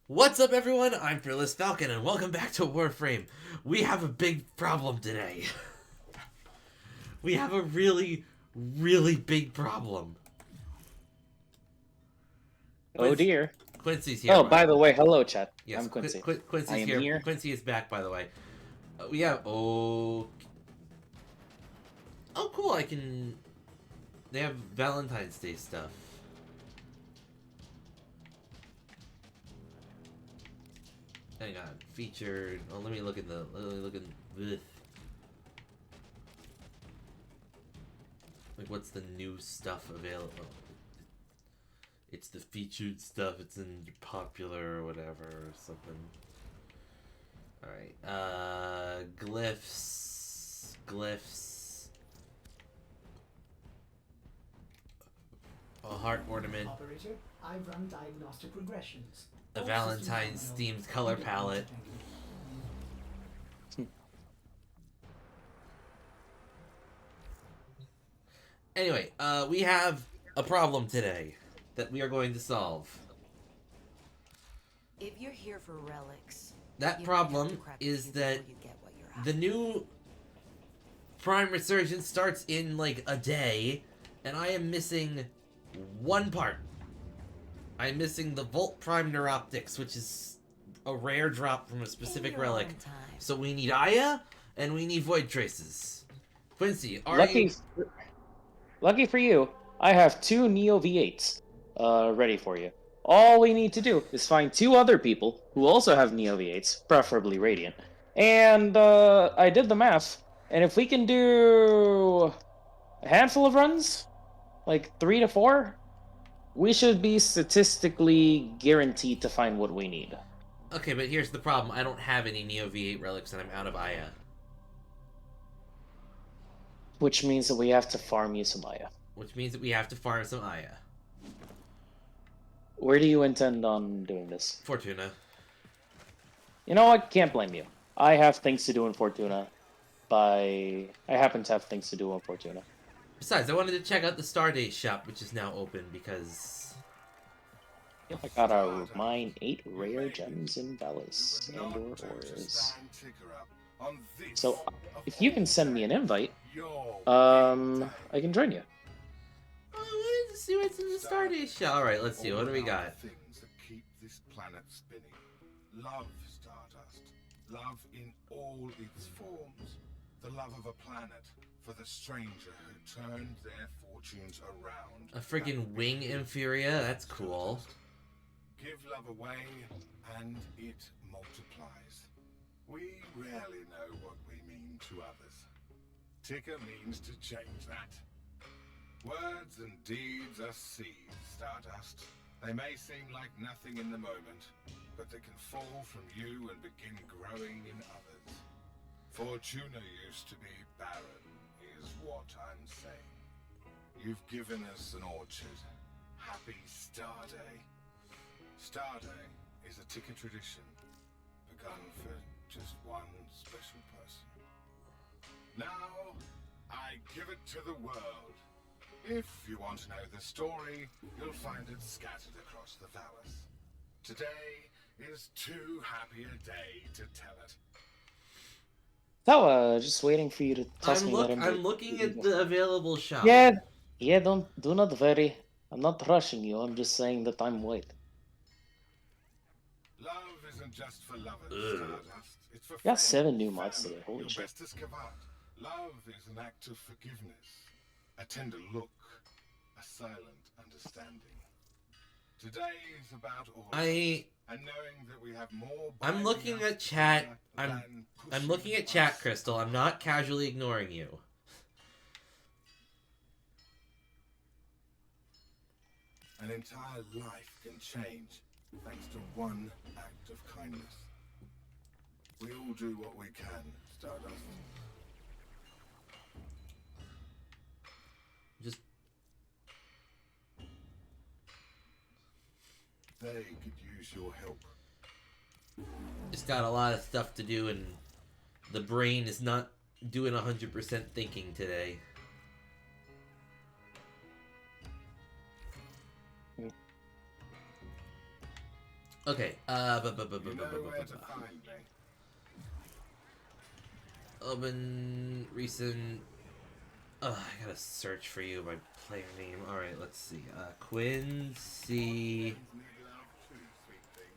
What's up, everyone? I'm Fearless Falcon, and welcome back to Warframe. We have a big problem today. We have a really, really big problem. Oh dear. Quincy's here. Oh, by the way, hello, chat. Yes, I'm Quincy. I Quincy's am here. here. Quincy is back, by the way. We have. Oh, cool. I can. They have Valentine's Day stuff. Hang on, featured. Oh, let me look in the. Let me look in. Ugh. Like, what's the new stuff available? It's the featured stuff. It's in popular or whatever or something. All right. Glyphs. A heart ornament. Operator, I run diagnostic regressions. A All Valentine's systems themed are color no. palette. Anyway, we have a problem today that we are going to solve. If you're here for relics, That problem is that the new Prime Resurgence starts in like a day, and I am missing one part. I'm missing the Volt Prime Neuroptics, which is a rare drop from a specific relic. So we need Aya, and we need Void Traces. Quincy, are you... Lucky for you, I have two Neo V8s ready for you. All we need to do is find two other people who also have Neo V8s, preferably Radiant. And I did the math, and if we can do a handful of runs, like 3 to 4, we should be statistically guaranteed to find what we need. Okay, but here's the problem. I don't have any Neo V8 relics, and I'm out of Aya. Which means that we have to farm you some Aya. Which means that we have to farm some Aya. Where do you intend on doing this? Fortuna. You know what? Can't blame you. I have things to do in Fortuna. I happen to have things to do in Fortuna. Besides, I wanted to check out the Stardate shop, which is now open, because... I gotta mine 8 rare gems in Valis and/or ores. So, if you can send me an invite, I can join you. Oh, let's see what's in the Stardate shop. Alright, let's see. What do we got? Things that keep this planet spinning. Love, Stardust. Love in all its forms. The love of a planet for the stranger who turned their fortunes around. A friggin' wing Inferior? That's cool. Give love away, and it multiplies. We rarely know what we mean to others. Ticker means to change that. Words and deeds are seeds, Stardust. They may seem like nothing in the moment, but they can fall from you and begin growing in others. Fortuna used to be barren, is what I'm saying. You've given us an orchard. Happy Starday. Starday is a ticker tradition, begun for just one special person. Now, I give it to the world. If you want to know the story, you'll find it scattered across the Valis. Today is too happy a day to tell it. So, just waiting for you to toss me that invite. I'm looking at the available shop. Yeah, do not worry. I'm not rushing you, I'm just saying that I'm waiting. Love isn't just for lovers, Stardust. It's for Got friends, 7 new mods family, today, holy your shit. bestest cavat. Love is an act of forgiveness, a tender look, a silent understanding. Today is about all and knowing that we have more. I'm looking at chat. I'm looking at chat, Crystal. I'm not casually ignoring you. An entire life can change thanks to one act of kindness. We all do what we can, Stardust. Just They could use your help. got a lot of stuff to do, and the brain is not doing 100% thinking today. Okay, You know where to find me. Open recent. I gotta search for you by player name. All right, let's see. Quincy. Friends need love too, sweet thing.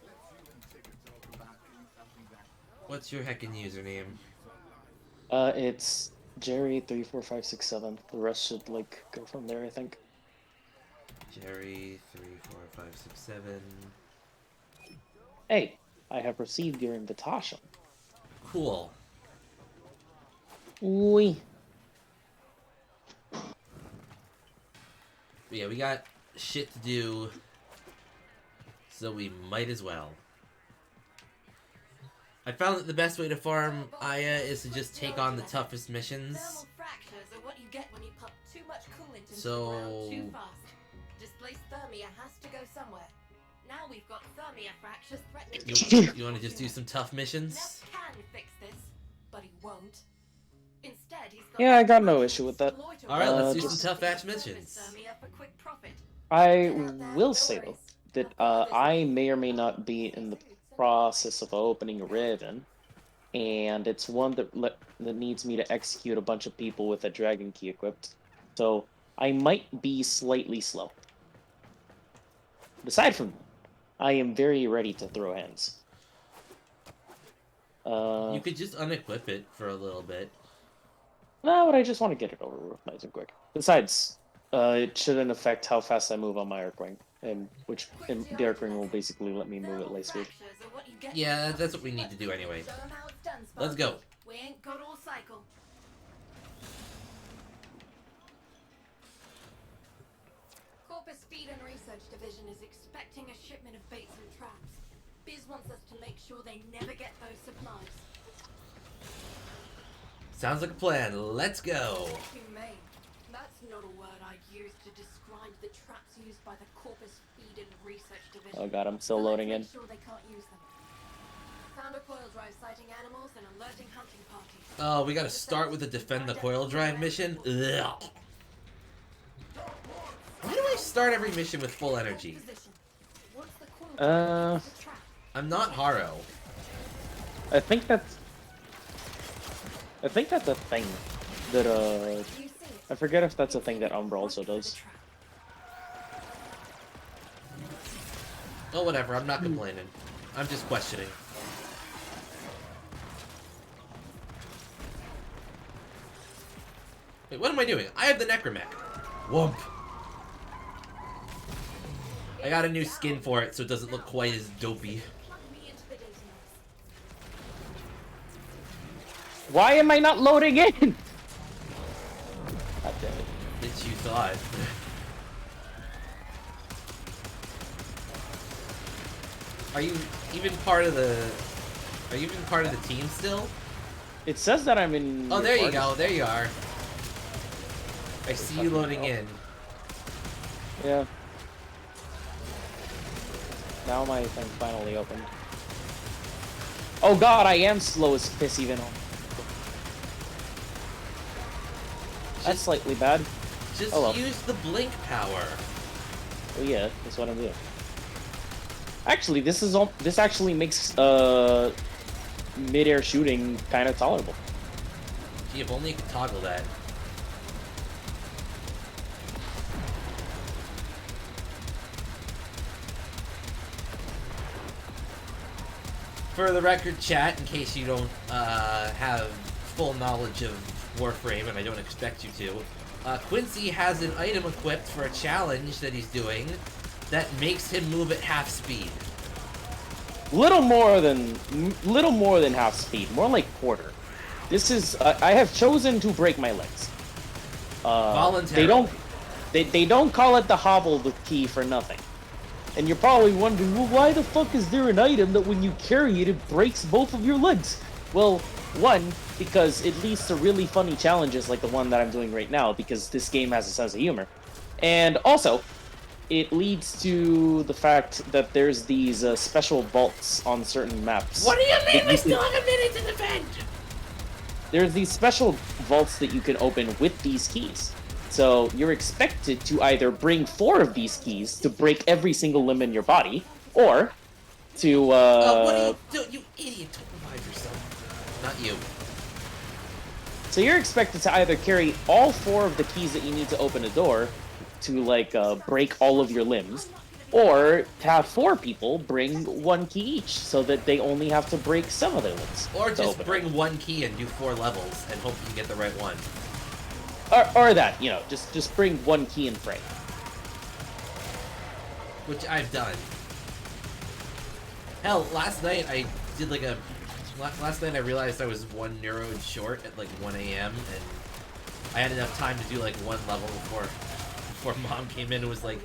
Let's you and Tika talk about doing something that What's your heckin' username? It's Jerry34567. The rest should like go from there, I think. Jerry 34567. Hey, I have received your invitation. Cool. Oui. Yeah, we got shit to do, so we might as well. I found that the best way to farm Aya is to just take on the toughest missions. Thermal fractures are what you get when you pump too much coolant into So- the ground too fast. Displaced thermia has to go somewhere. Now we've got thermia fractures threatening. You want to just do some tough missions? Ness can fix this, but he won't. Instead, he's got Yeah, I got no issue with that. All right, let's do just- some tough match missions. Thermia for quick profit. I will say though that I may or may not be in the process of opening Raven, and it's one that needs me to execute a bunch of people with a dragon key equipped. So I might be slightly slow. Aside from that, I am very ready to throw hands. You could just unequip it for a little bit. No, but I just want to get it over with nice and quick. Besides, it shouldn't affect how fast I move on my Arcwing, and the Arcwing will basically let me move at light speed. Yeah, that's what we need to do anyway. Show 'em how it's done, Let's go. Sparky. We ain't got all cycle. Corpus Feed and Research Division is expecting a shipment of baits and traps. Biz wants us to make sure they never get those supplies. Sounds like a plan. Let's go. Humane. That's not a word I'd use to describe the traps used by the Corpus Feed and Research Division. Oh god, I'm still So loading let's in. make sure they can't use them. Found a coil drive sighting animals and alerting hunting parties. Oh, we gotta start with the defend the coil drive mission? Ugh. Why do I start every mission with full energy? Once the coil drive hits the trap, I'm not Haro. I think that's a thing that you see it. I forget if that's a thing that Umbra also does. Oh, whatever. I'm not complaining. I'm just questioning. Wait, what am I doing? I have the Necromech. Whoomp. I got a new skin for it, so it doesn't look quite as dopey. Plug me into the data nodes. Why am I not loading in? God damn it. That you thought. Are you even part of the... Are you even part of the team still? It says that I'm in. Oh, your there you party. go. There you are. I see you loading in. Yeah. Now my thing finally opened. Oh god, I am slow as piss even on. That's slightly bad. Just Oh, well. use the blink power. Oh yeah, that's what I'm doing. Actually, this actually makes mid-air shooting kind of tolerable. Gee, if only you could toggle that. For the record, chat, in case you don't have full knowledge of Warframe, and I don't expect you to, Quincy has an item equipped for a challenge that he's doing that makes him move at half speed. Little more than half speed, more like quarter. This is I have chosen to break my legs. Voluntarily. They don't call it the hobble the key for nothing. And you're probably wondering, well, why the fuck is there an item that when you carry it, it breaks both of your legs? Well, one, because it leads to really funny challenges like the one that I'm doing right now, because this game has a sense of humor. And also, it leads to the fact that there's these special vaults on certain maps. What do you mean we still have a minute to defend? There's these special vaults that you can open with these keys. So you're expected to either bring 4 of these keys to break every single limb in your body, or to What are you doing? You idiot! Don't revive yourself. Not you. So you're expected to either carry all 4 of the keys that you need to open a door to, like, break all of your limbs, or have 4 people bring 1 key each, so that they only have to break some of their limbs. Or to just open bring it. 1 key and do 4 levels and hope you get the right one. Or that, you know, just bring 1 key and pray. Which I've done. Hell, last night I did like a... Last night I realized I was 1 neurode short at like 1 a.m. and I had enough time to do like 1 level before Mom came in and was like,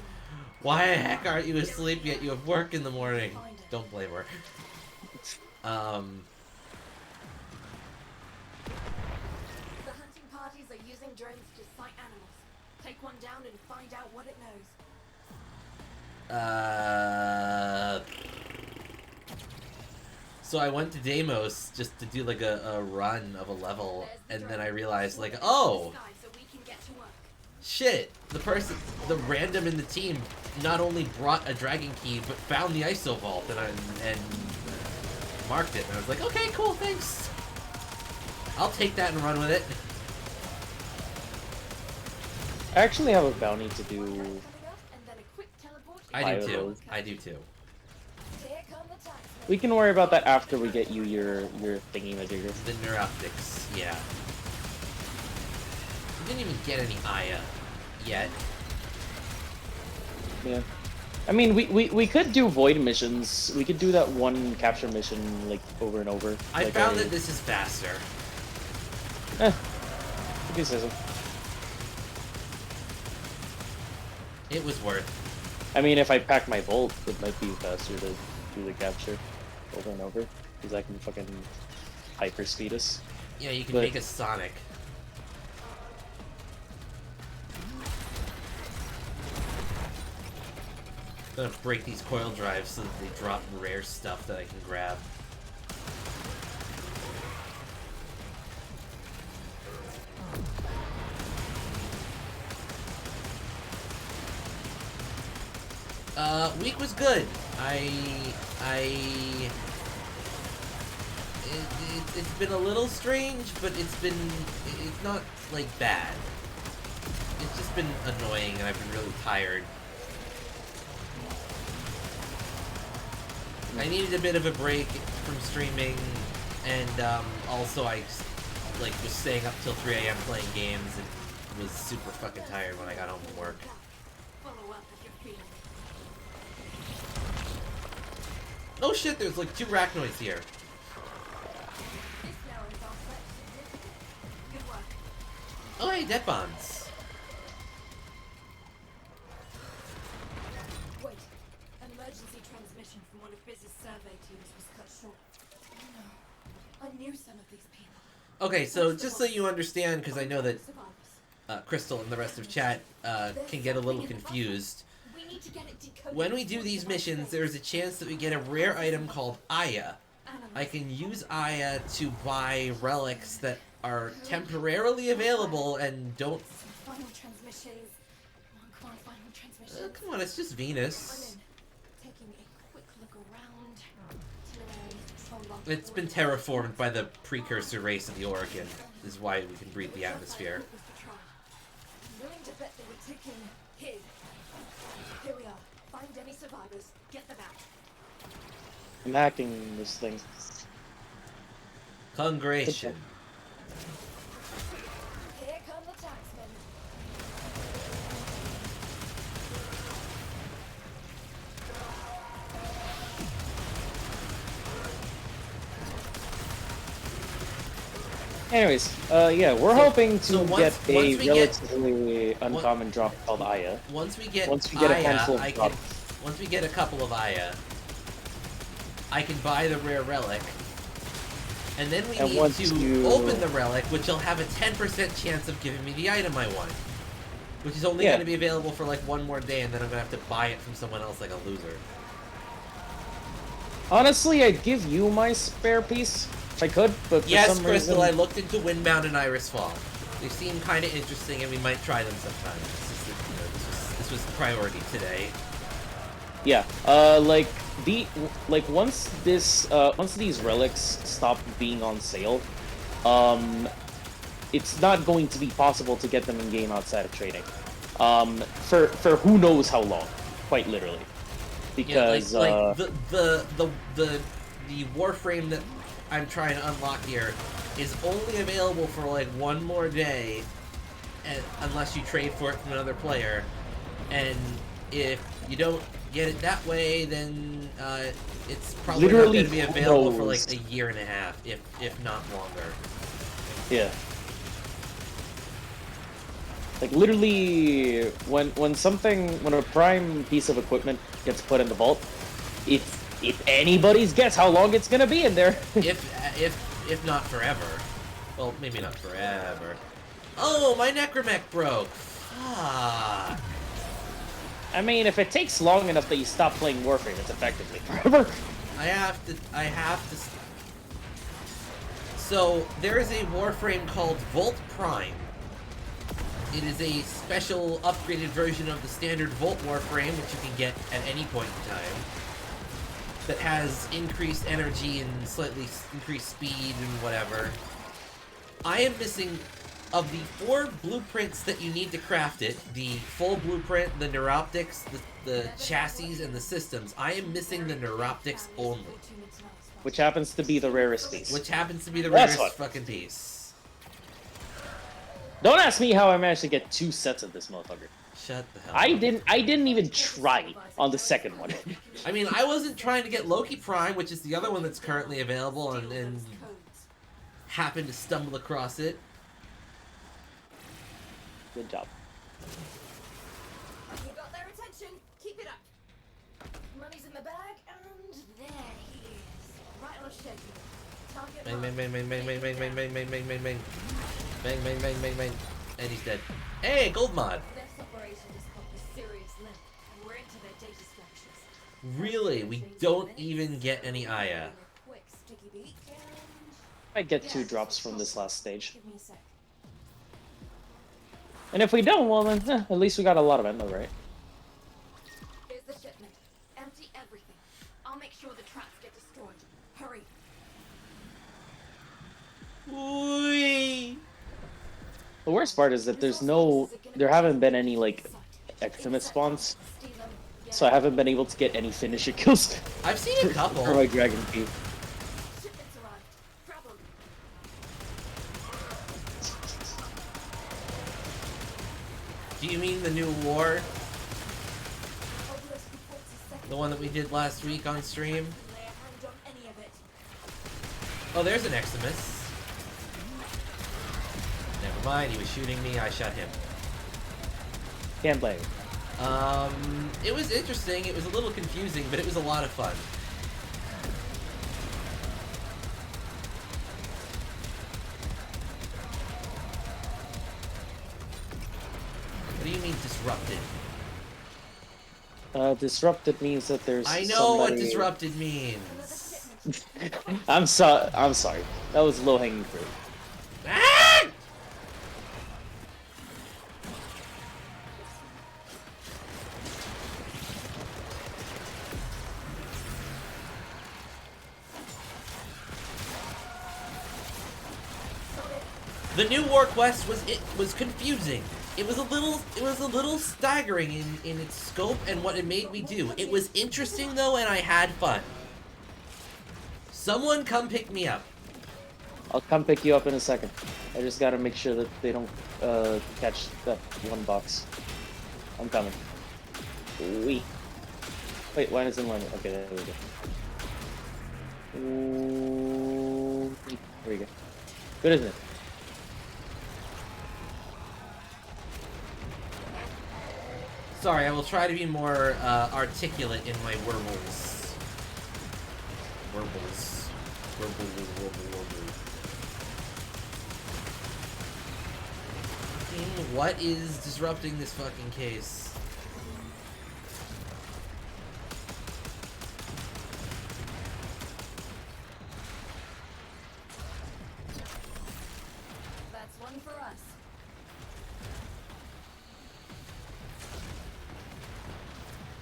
"Why the heck aren't you asleep yet? You have work in the morning." Don't blame her. The hunting parties are using drones to sight animals. Take one down and find out what it knows. So I went to Deimos just to do like a run of a level, and then I realized like, oh, So we can get to work. shit, the random in the team not only brought a dragon key, but found the ISO vault and marked it, and I was like, okay, cool, thanks. I'll take that and run with it. I actually have a bounty to do. Coming up, and then a quick teleport. I Five do of too. those. I do too. Here come the taxmen. We can worry about that after we get you your thingy-majigger. The neuroptics, yeah. We didn't even get any Aya yet. Yeah. I mean, we could do void missions. We could do that 1 capture mission, like, over and over. I like found that this is faster. If you say so. It was worth. I mean, if I pack my Volt, it might be faster to do the capture over and over. Because I can fucking hyper speed us. Yeah, you can But- make a Sonic. Gonna break these coil drives so that they drop rare stuff that I can grab. Week was good. It's been a little strange, but it's not like bad. It's just been annoying, and I've been really tired. I needed a bit of a break from streaming, and also I like was staying up till 3 a.m. playing games and was super fucking tired when I got home from work. Follow up if you're feeling it. Oh shit, there's like 2 arachnoids here. This narrows our threat significantly. Good work. Oh hey, death bombs. Wait. An emergency transmission from one of Biz's survey teams was cut short. No. I knew some of these people. Okay, so just so you understand, because I know that Survivors. Crystal and the rest of chat can get a little confused. We need to get it decoded. When we do these missions, there's a chance that we get a rare item called Aya. I can use Aya to buy relics that are temporarily available and don't... Final transmissions. Come on, final transmissions. come on, it's just Venus. I'm in. Taking a quick look around. Artillery, control lock. It's been terraformed by the precursor race of the Oregon. This is why we can breathe the atmosphere. I'm willing to bet they were taking hid. Here we are. Find any survivors. Get them out. I'm hacking this thing. Congregation. Here come the taxmen. Anyways, yeah, we're hoping to so get once we get- relatively uncommon drop called Aya. Once we get a handful Aya, of drops. once we get a couple of Aya, I can buy the rare relic. And then we And need once to you- open the relic, which will have a 10% chance of giving me the item I want. Which is only Yeah. going to be available for like 1 more day, and then I'm going to have to buy it from someone else like a loser. Honestly, I'd give you my spare piece if I could, but for Yes, some Crystal, reason, I looked into Windbound and Iris Fall. They seem kind of interesting, and we might try them sometime. It's just that, you know, this was priority today. Yeah. Once these relics stop being on sale, it's not going to be possible to get them in game outside of trading. For who knows how long, quite literally. Because like the Warframe that I'm trying to unlock here is only available for like one more day, and unless you trade for it from another player. And if you don't get it that way, then it's probably Literally not going to be available for knows. like a year and a half, if not longer. Yeah. Like literally, when a prime piece of equipment gets put in the vault, if anybody's guess how long it's gonna be in there. if not forever. Well, maybe not forever. Oh, my necromech broke. Fuck. I mean, if it takes long enough that you stop playing Warframe, it's effectively forever. I have to. So there is a Warframe called Volt Prime. It is a special upgraded version of the standard Volt Warframe, which you can get at any point in time, that has increased energy and slightly increased speed and whatever. I am missing, of the 4 blueprints that you need to craft it, the full blueprint, the neuroptics, the chassis, and the systems, I am missing the neuroptics only. Which happens to be the rarest piece. Which happens to be the That's rarest fun. fucking piece. Don't ask me how I managed to get 2 sets of this motherfucker. Shut the hell I up. didn't even try on the second one. I mean, I wasn't trying to get Loki Prime, which is the other one that's currently available, and happened to stumble across it. Good job. You got their attention. Keep it up. Money's in the bag, and there he is. Right on schedule. Target Bang, marked. bang, bang, bang, bang, bang, bang, bang, bang, bang, bang, bang. Bang, bang, bang, bang, bang. And he's dead. Hey, gold mod. This operation just caught a serious limp, and we're into their data structures. Really? We don't even get any Aya. Quick sticky beak, and I get 2 drops from this last stage. give me a sec. And if we don't, well then, at least we got a lot of endo, right? Here's the shipment. Empty everything. I'll make sure the traps get destroyed. Hurry. Whee! The worst part is that there haven't been any, like, Extimus spawns, so I haven't been able to get any finisher kills I've seen a couple. for my Dragon Key. Shipment's arrived. Grab 'em. Do you mean the new war? Obelisk reports a second. The one that we did last week on stream? Lay a hand on any of it. Oh, there's an Eximus. Never mind, he was shooting me, I shot him. Can't blame. It was interesting, it was a little confusing, but it was a lot of fun. What do you mean disrupted? Disrupted means that there's I know what somebody- disrupted means. I'm sorry. That was low-hanging fruit. Ah! The new war quest was confusing. It was a little staggering in its scope and what it made me do. It was interesting though, and I had fun. Someone come pick me up. I'll come pick you up in a second. I just gotta make sure that they don't catch that one box. I'm coming. Wait, why isn't one? Okay, there we go. Ooh, there we go. Good, isn't it? Sorry, I will try to be more articulate in my warbles. Warbles. Warble. What is disrupting this fucking case? That's one for us.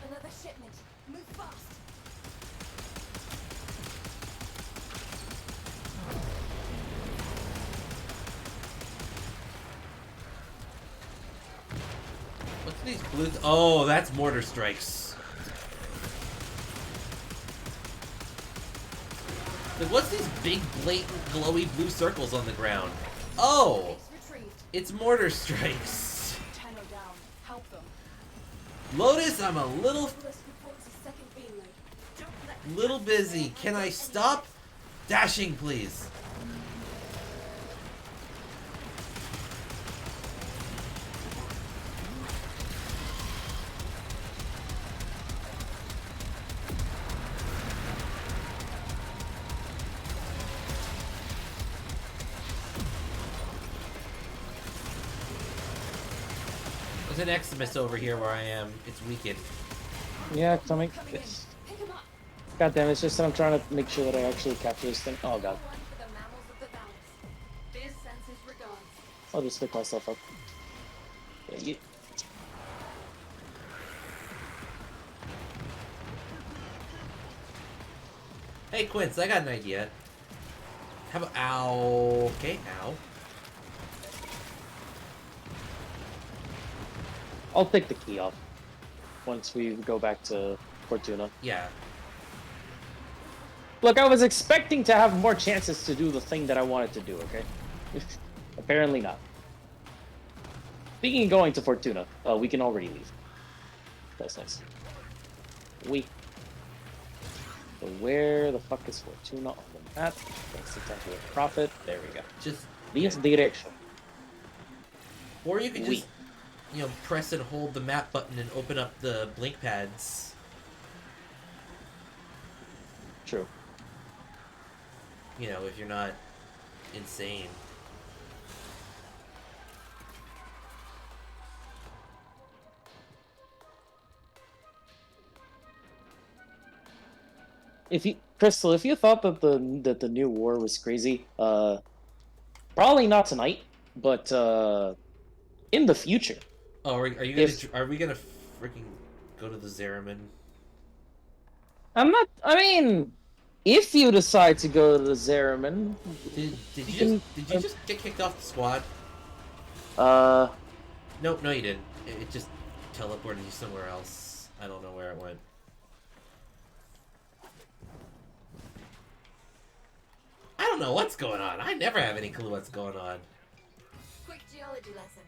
Another shipment. Move these blue... Oh, that's mortar strikes. Like, what's these big, blatant, glowy blue circles on the ground? Oh! It's mortar strikes. Lotus, I'm a little busy. Can I stop dashing, please? There's an Eximus over here where I am. It's weakened. Yeah, coming. God damn, it's just that I'm trying to make sure that I actually capture this thing. Oh god. I'll just pick myself up. Yeah, you... Hey Quince, I got an idea. How about ow? Okay, ow. I'll take the key off once we go back to Fortuna. Yeah. Look, I was expecting to have more chances to do the thing that I wanted to do, okay? Apparently not. Speaking of going to Fortuna, we can already leave. That's nice. So where the fuck is Fortuna on the map? Thanks to Temple of Prophet. There we go. Just This direction. or you could just you know, press and hold the map button and open up the blink pads. True. You know, if you're not insane. If you, Crystal, if you thought that the new war was crazy, probably not tonight, but in the future. Oh, are you gonna are we gonna freaking go to the Zeraman? I'm not. I mean, if you decide to go to the Zeraman, Did you just get kicked off the squad? No, you didn't. It just teleported you somewhere else. I don't know where it went. I don't know what's going on. I never have any clue what's going on. Quick geology lesson.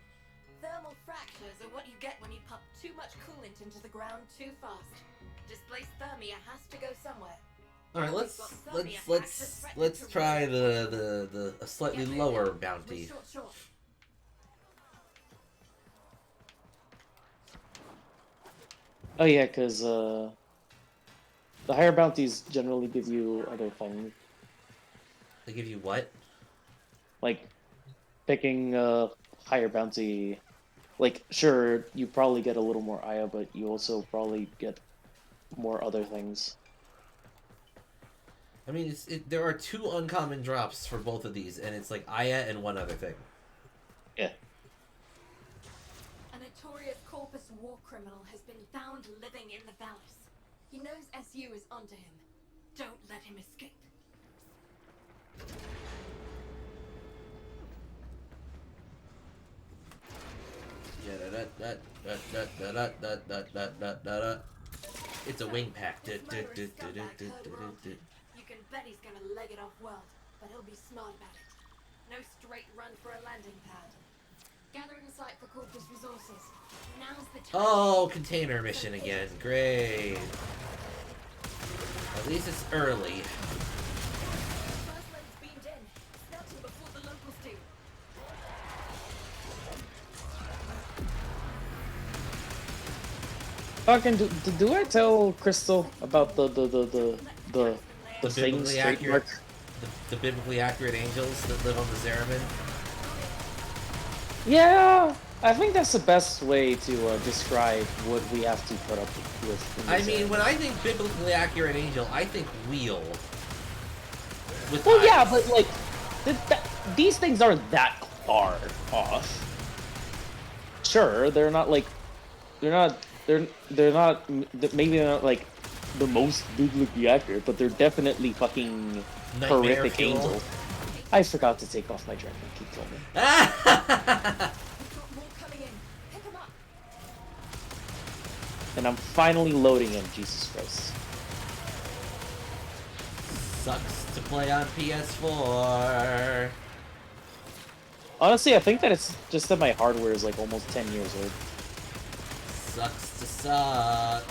Thermal fractures are what you get when you pump too much coolant into the ground too fast. Displaced thermia has to go somewhere. All right, let's try a slightly lower bounty. Sure. oh yeah, because the higher bounties generally give you other things, They give you what? like picking higher bounty. Like, sure, you probably get a little more Aya, but you also probably get more other things. I mean, there are 2 uncommon drops for both of these, and it's like Aya and one other thing. Yeah. A notorious Corpus war criminal has been found living in the Vallis. He knows SU is onto him. Don't let him escape. It's a wing pack. You can bet he's gonna leg it off world, but he'll be smart about it. No straight run for a landing pad. Gathering site for Corpus resources. Now's the time. Oh, container mission again. Great. At least it's early. First load's beamed in. Snatching before the locals do. Fucking do I tell Crystal about the thing biblically straight accurate, mark? the biblically accurate angels that live on the Zeraman. Yeah, I think that's the best way to describe what we have to put up with. in I this mean, area. when I think biblically accurate angel, I think wheel. With Well, eyes. yeah, but like, these things aren't that far off. Sure, they're not like, maybe they're not like the most biblically accurate, but they're definitely fucking Nightmare horrific fuel. angels. I forgot to take off my dragon keep filming. We've got more coming in. Pick 'em up. And I'm finally loading in, Jesus Christ. Sucks to play on PS4. Honestly, I think that it's just that my hardware is like almost 10 years old. Sucks to suck.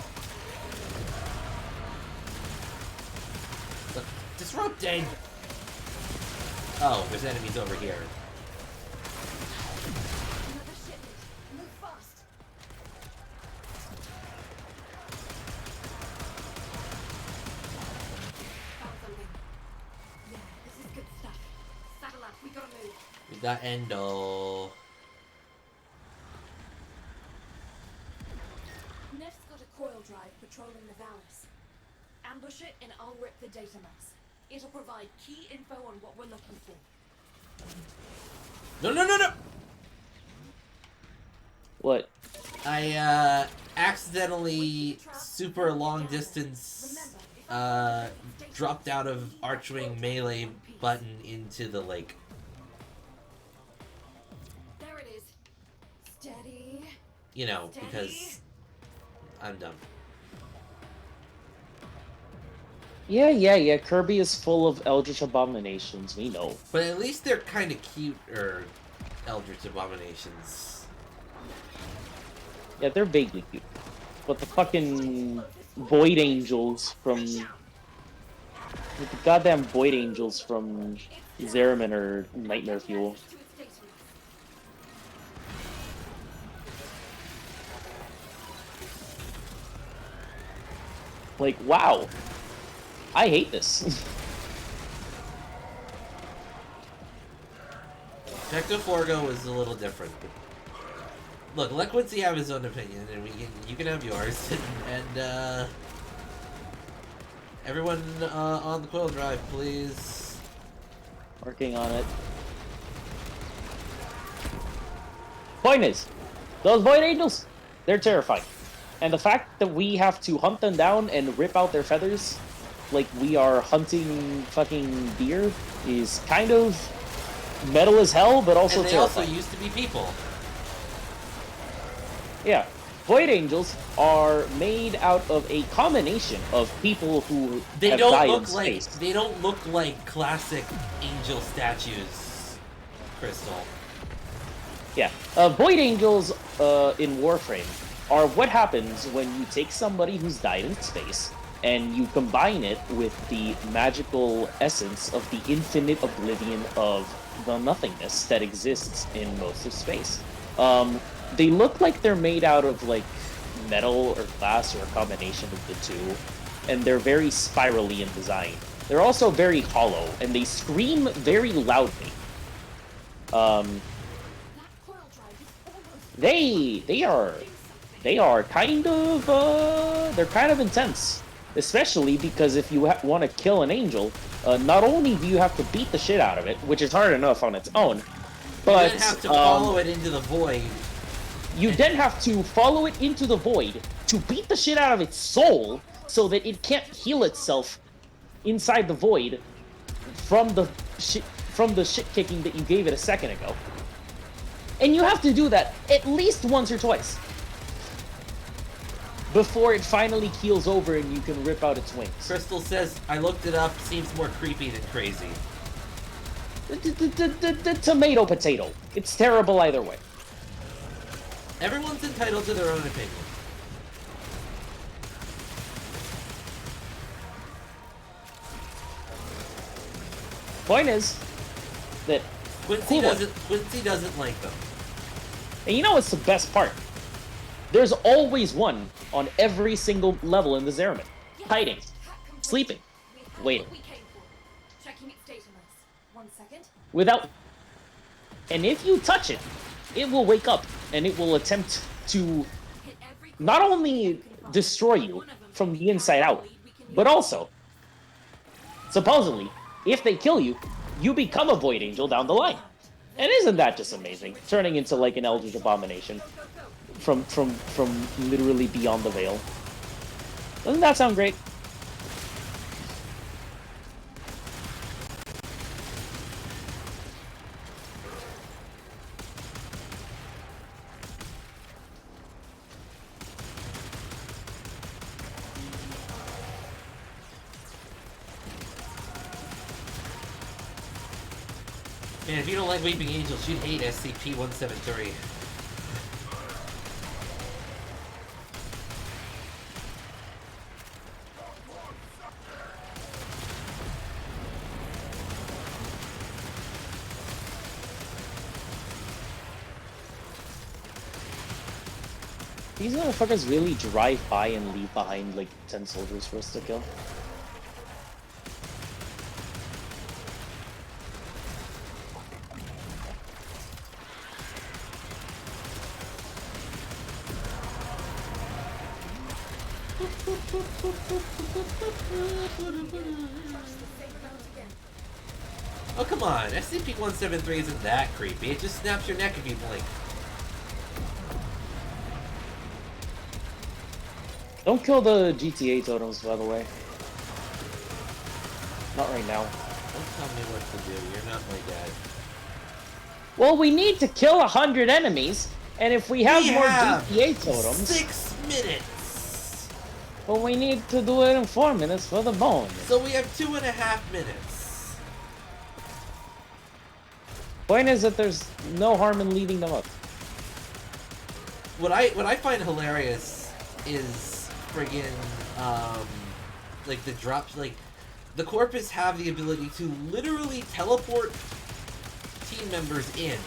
Look, disrupting! Oh, there's enemies over here. Another shipment. Move fast. Found something. Yeah, this is good stuff. Saddle up. We gotta move. We got Endo. Neff's got a coil drive patrolling the valleys. Ambush it and I'll rip the data mass. It'll provide key info on what we're looking for. No, no, no, no! What? I, accidentally super long distance, dropped out of Archwing melee button into the lake. There it is. Steady. You know, because I'm dumb. Yeah, Kirby is full of eldritch abominations, we know. But at least they're kind of cute, or Eldritch Abominations. Yeah, they're vaguely cute. But the fucking Void Angels from... The goddamn Void Angels from Zeramin are nightmare fuel. To its data mass. Like, wow. I hate this. Tecto Forgo is a little different. Look, let Quincy have his own opinion, and you can have yours. And everyone on the Quill Drive, please. Working on it. Point is, those Void Angels, they're terrifying. And the fact that we have to hunt them down and rip out their feathers like we are hunting fucking deer is kind of metal as hell, but also and they terrifying. also used to be people. Yeah. Void Angels are made out of a combination of people who They have don't died in look like space. they don't look like classic angel statues, Crystal. Yeah. Void Angels in Warframe are what happens when you take somebody who's died in space and you combine it with the magical essence of the infinite oblivion of the nothingness that exists in most of space. They look like they're made out of like metal or glass or a combination of the two, and they're very spirally in design. They're also very hollow, and they scream very loudly. That coil drive is almost They are kind of they're kind of intense, especially because if you want to kill an angel, not only do you have to beat the shit out of it, which is hard enough on its own, but You then have to follow it into the void. you then have to follow it into the void to beat the shit out of its soul so that it can't heal itself inside the void from the shit kicking that you gave it a second ago. And you have to do that at least once or twice before it finally keels over and you can rip out its wings. Crystal says, I looked it up, seems more creepy than crazy. The tomato potato. It's terrible either way. Everyone's entitled to their own opinion. Point is that Quincy doesn't like them. and you know what's the best part? There's always one on every single level in the Zeramin. Hiding, sleeping, we have waiting. what we came for. Checking its data mass. 1 second. Without... And if you touch it, it will wake up and it will attempt to Hit every not only destroy you from the inside out, but also, supposedly, if they kill you, you become a Void Angel down the line. And isn't that just amazing? Turning into like an Eldritch Abomination from literally beyond the veil. Doesn't that sound great? Man, if you don't like Weeping Angels, you'd hate SCP-173. These motherfuckers really drive by and leave behind like 10 soldiers for us to kill. Oh, come on. SCP-173 isn't that creepy. It just snaps your neck if you blink. Don't kill the GTA totems, by the way. Not right now. Don't tell me what to do. You're not my dad. Well, we need to kill 100 enemies, and if we have more have GTA totems, 6 minutes! well, we need to do it in 4 minutes for the bone. So we have 2.5 minutes. Point is that there's no harm in leaving them up. What I find hilarious is friggin' like the drops, like the Corpus have the ability to literally teleport team members in.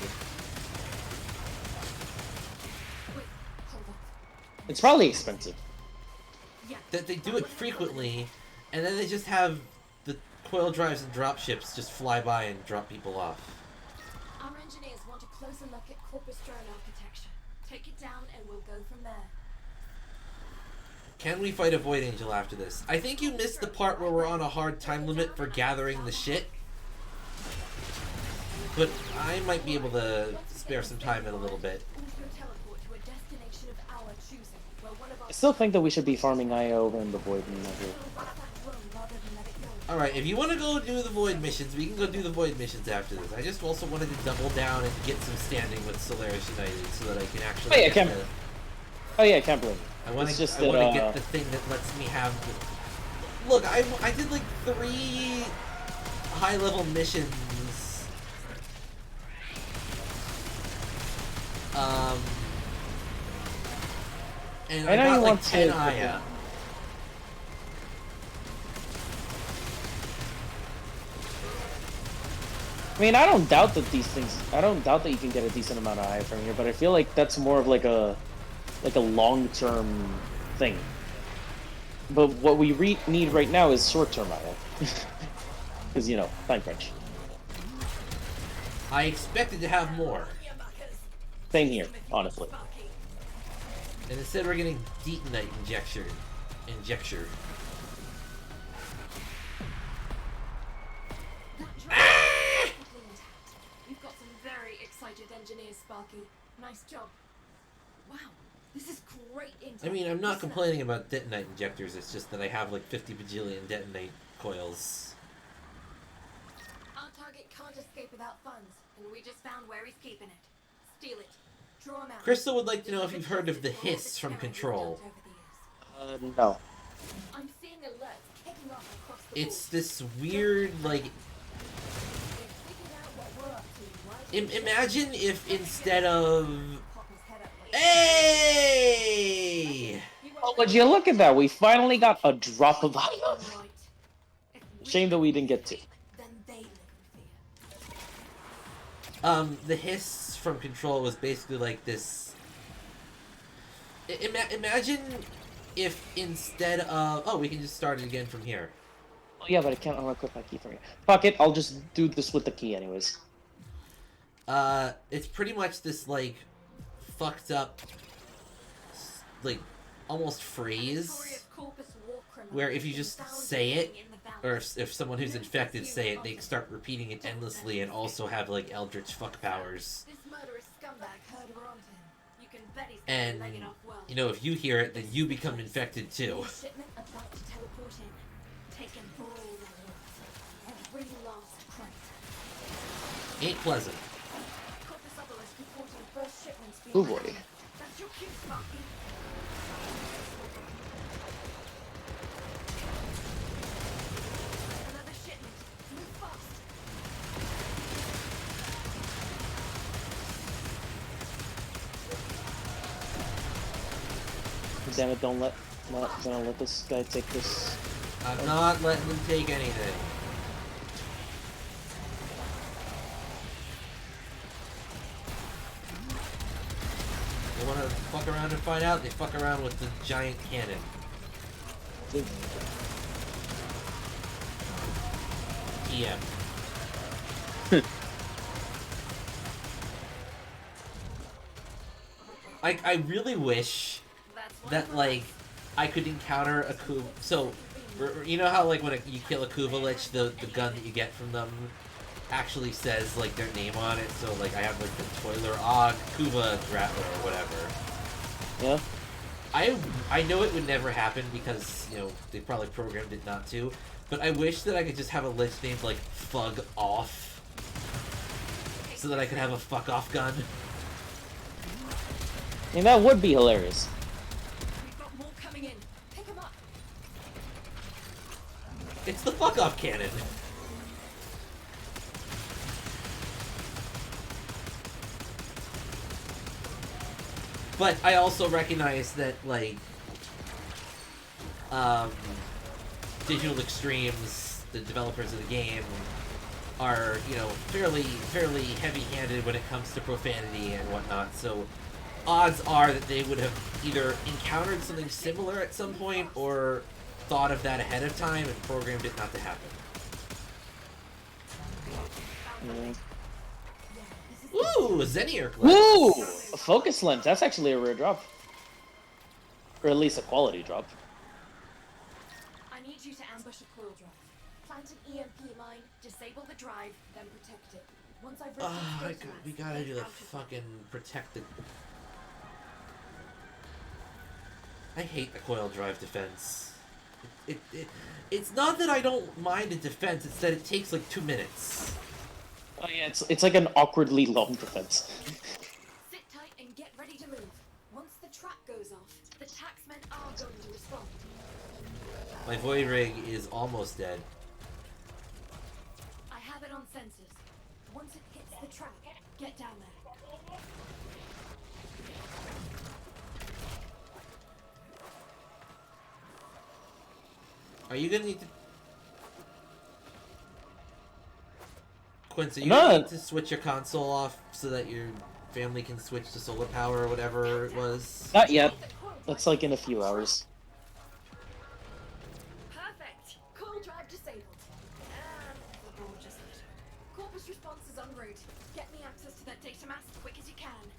Wait, hold on. It's probably expensive. Yeah. That they do it frequently, and then they just have the coil drives and drop ships just fly by and drop people off. Our engineers want a closer look at Corpus drone architecture. Take it down and we'll go from there. Can we fight a Void Angel after this? I think you missed the part where we're on a hard time limit for gathering the shit. But I might be able to spare some time in a little bit. I still think that we should be farming IO over in the Void measure. Alright, if you want to go do the Void missions, we can go do the Void missions after this. I just also wanted to double down and get some standing with Solaris United so that I can actually I can't blame you. I want to just get the thing that lets me have the... Look, I did like 3 high-level missions. And I got like 10 Aya. I mean, I don't doubt that I don't doubt that you can get a decent amount of Aya from here, but I feel like that's more of like a long-term thing. But what we need right now is short-term Aya. Because, you know, time crunch. I expected to have more. Same here, honestly. And instead we're getting Detonite Injecture. You've got some very excited engineers, Sparky. Nice job. Wow, this is great intel. I mean, I'm not complaining about Detonite Injectors, it's just that I have like 50 bajillion Detonite coils. Our target can't escape without funds, and we just found where he's keeping it. Steal it. Draw him out. Crystal would like to know if you've heard of the hiss from Control. No. I'm seeing alerts kicking off across the It's this weird, like... Imagine if instead of... Hey! Oh, would you look at that? We finally got a drop of Aya. Shame that we didn't get to. The hiss from Control was basically like this... Imagine if instead of... Oh, we can just start it again from here. Oh yeah, but I can't unequip my key from here. Fuck it, I'll just do this with the key anyways. It's pretty much this, like, fucked up, like, almost phrase, where if you just say it, or if someone who's infected say it, they start repeating it endlessly and also have, like, eldritch fuck powers. And, you know, if you hear it, then you become infected too. Ain't pleasant. Oh boy. Damn it! Don't let. Not gonna let this guy take this. I'm not letting them take anything. They wanna fuck around and find out, they fuck around with the giant cannon. TM. I really wish that, like, I could encounter a Kuva. So, you know how, like, when you kill a Kuvalich, the gun that you get from them actually says, like, their name on it? So, like, I have, like, the Toiler Og Kuva Grappler or whatever. Yeah. I know it would never happen because, you know, they probably programmed it not to. But I wish that I could just have a lich named, like, Fug Off. So that I could have a fuck off gun. I mean, that would be hilarious. We've got more coming in. Pick 'em up. It's the fuck off cannon. But I also recognize that, like, Digital Extremes, the developers of the game, are, you know, fairly heavy-handed when it comes to profanity and whatnot, so odds are that they would have either encountered something similar at some point or thought of that ahead of time and programmed it not to happen. Ooh, Zenier Clip. Woo! A focus lens. That's actually a rare drop. Or at least a quality drop. I need you to ambush a coil drive. Plant an EMP mine, disable the drive, then protect it. Once I've We gotta do the fucking protect the... I hate the coil drive defense. It's not that I don't mind a defense, it's that it takes like 2 minutes. Oh yeah, it's like an awkwardly long defense. Sit tight and get ready to move. Once the trap goes off, the taxmen are going to respond. My Void Rig is almost dead. I have it on sensors. Once it hits the trap, get down there. Are you gonna need to... Quincy, you No. gonna need to switch your console off so that your family can switch to solar power or whatever it was? Not yet. That's like in a few hours. Perfect. Coil drive disabled. And the board just lit. Corpus response is en route. Get me access to that data mass as quick as you can.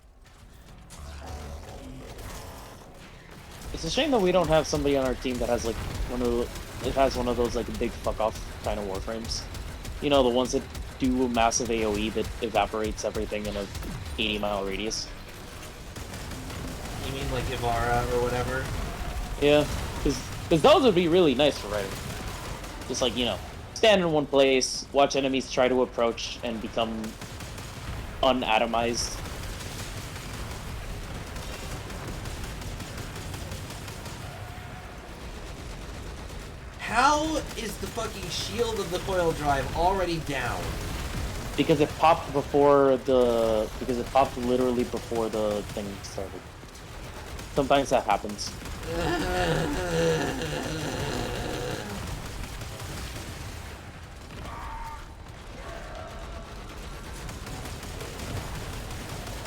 It's a shame that we don't have somebody on our team that has like one of those like big fuck off kind of warframes. You know, the ones that do a massive AoE that evaporates everything in a 80-mile radius. You mean like Ivara or whatever? Yeah, because those would be really nice for writing. Just like, you know, stand in one place, watch enemies try to approach and become unatomized. How is the fucking shield of the coil drive already down? Because it popped literally before the thing started. Sometimes that happens.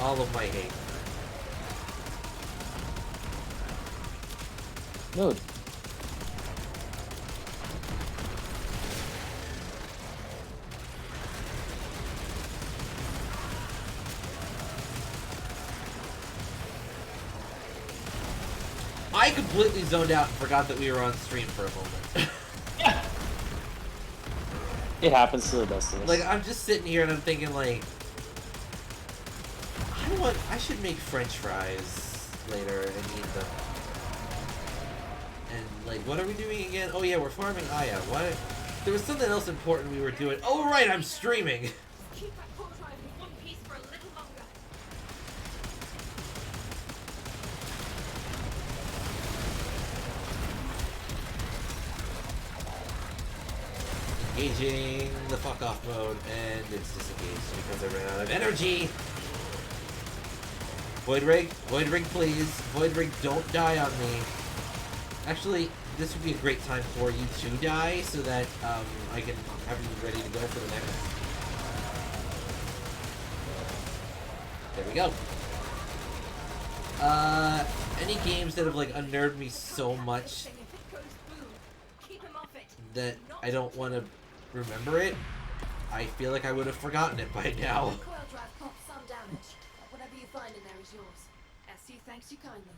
All of my hate. Dude. I completely zoned out and forgot that we were on stream for a moment. Yeah. It happens to the best of us. Like, I'm just sitting here and I'm thinking, like, I should make French fries later and eat them. And, like, what are we doing again? Oh, yeah, we're farming Aya. What? There was something else important we were doing. Oh, right, I'm streaming. Keep that coil drive in one piece for a little longer. Engaging the fuck off mode, and it's disengaged because I ran out of energy. Void Rig, please. Void Rig, don't die on me. Actually, this would be a great time for you to die, so that I can have you ready to go for the next. There we go. Any games that have like unnerved me so much that I don't want to remember it, I feel like I would have forgotten it by now. Coil drive popped some damage. Whatever you find in there is yours. SC thanks you kindly.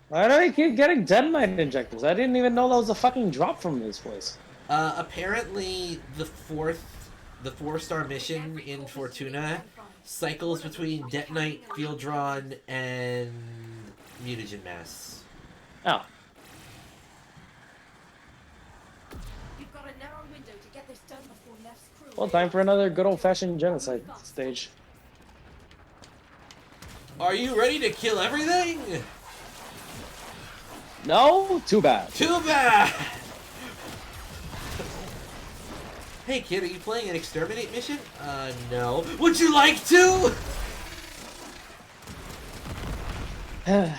Why do I keep getting detonite injectors? I didn't even know that was a fucking drop from this place. Apparently the four-star mission in Fortuna cycles between detonite, field drawn, and mutagen mass. Oh. You've got a narrow window to get this done before Neff's crew. Well, time for another good old-fashioned genocide stage. Are you ready to kill everything? No? Too bad. Too bad! Hey kid, are you playing an exterminate mission? No. Would you like to? I'm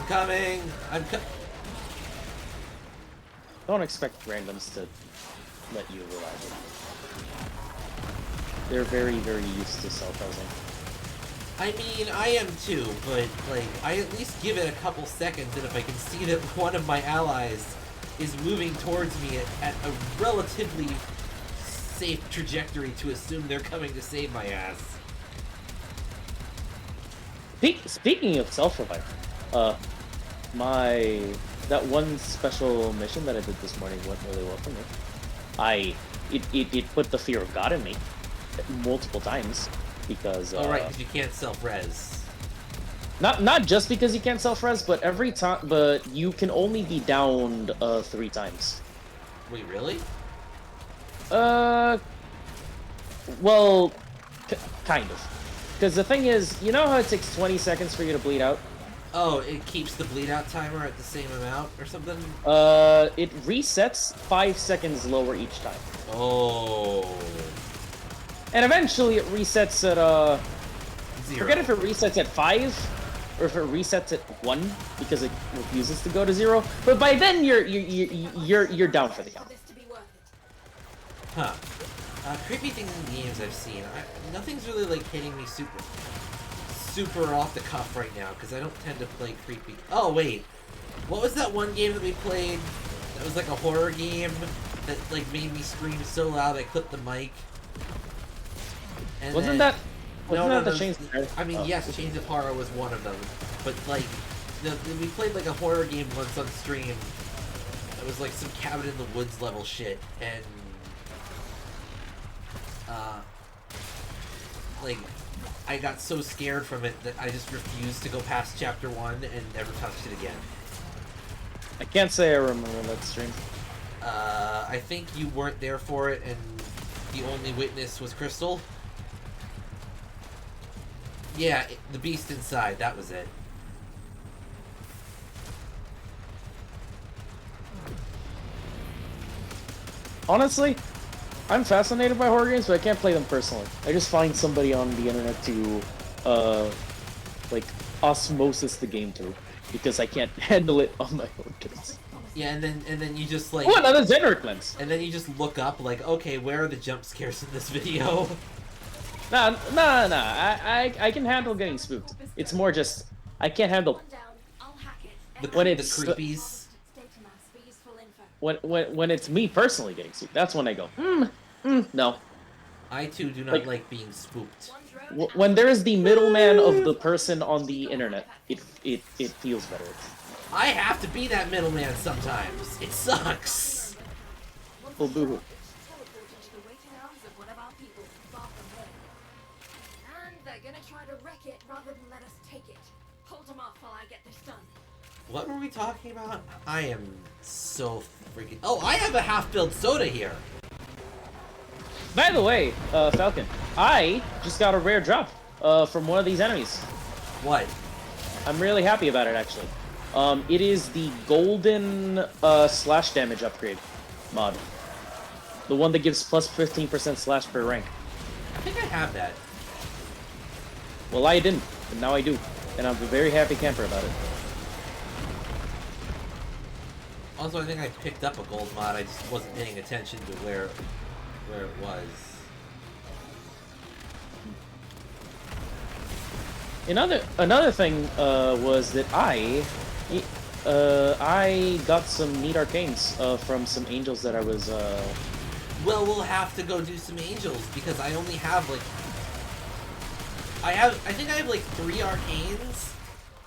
coming. Don't expect randoms to let you revive them. They're very, very used to self-housing. I mean, I am too, but, like, I at least give it a couple seconds, and if I can see that one of my allies is moving towards me at a relatively safe trajectory to assume they're coming to save my ass. Speaking of self-revive, that one special mission that I did this morning went really well for me. It put the fear of God in me multiple times because Oh right, because you can't self-res. Not just because you can't self-res, but every time, but you can only be downed 3 times. Wait, really? Well, kind of. Because the thing is, you know how it takes 20 seconds for you to bleed out? Oh, it keeps the bleed out timer at the same amount or something? It resets 5 seconds lower each time. Oh. And eventually it resets at, 0. forget if it resets at 5, or if it resets at 1, because it refuses to go to 0. But by then, you're down for the count. Huh. Creepy things in games I've seen. Nothing's really, like, hitting me super off the cuff right now, because I don't tend to play creepy... Oh, wait. What was that one game that we played that was, like, a horror game that, like, made me scream so loud I clipped the mic? And Wasn't then... that the Chains of Horror? I mean, yes, Chains of Horror was one of them. But, like, we played, like, a horror game once on stream. It was, like, some Cabin in the Woods level shit, and... like, I got so scared from it that I just refused to go past chapter 1 and never touched it again. I can't say I remember that stream. I think you weren't there for it, and the only witness was Crystal. Yeah, the beast inside, that was it. Honestly, I'm fascinated by horror games, but I can't play them personally. I just find somebody on the internet to, like, osmosis the game through, because I can't handle it on my own terms. Yeah, and then you just, like... Oh, another Zenric lens! And then you just look up, like, okay, where are the jump scares in this video? Nah, I can handle getting spooked. It's more just, I can't handle... When it's... The creepies. When it's me personally getting spooked, that's when I go, no. I too do not like being spooked. When there is the middleman of the person on the internet, it feels better. I have to be that middleman sometimes. It sucks. Well, boo-hoo. And they're gonna try to wreck it rather than let us take it. Hold them off while I get this done. What were we talking about? I am so freaking... Oh, I have a half-filled soda here. By the way, Falcon, I just got a rare drop from one of these enemies. What? I'm really happy about it, actually. It is the golden slash damage upgrade mod. The one that gives plus 15% slash per rank. I think I have that. Well, I didn't, but now I do. And I'm a very happy camper about it. Also, I think I picked up a gold mod. I just wasn't paying attention to where it was. Another thing was that I got some neat arcanes from some angels that I was. Well, we'll have to go do some angels because I only have like. I think I have like 3 arcanes.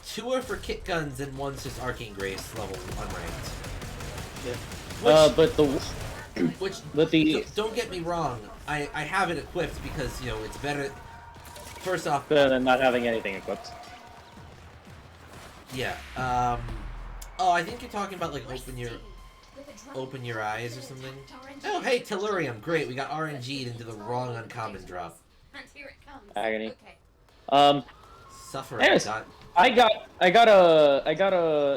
2 are for kit guns and 1's just arcane grace level unranked. Yeah. But don't get me wrong. I have it equipped because you know it's better. First off, better than not having anything equipped. Yeah. Oh, I think you're talking about like open your eyes or something. Oh, hey, Tellurium. Great, we got RNG'd into the wrong uncommon drop. And here it comes. Agony. Okay. Suffering. Anyways, I got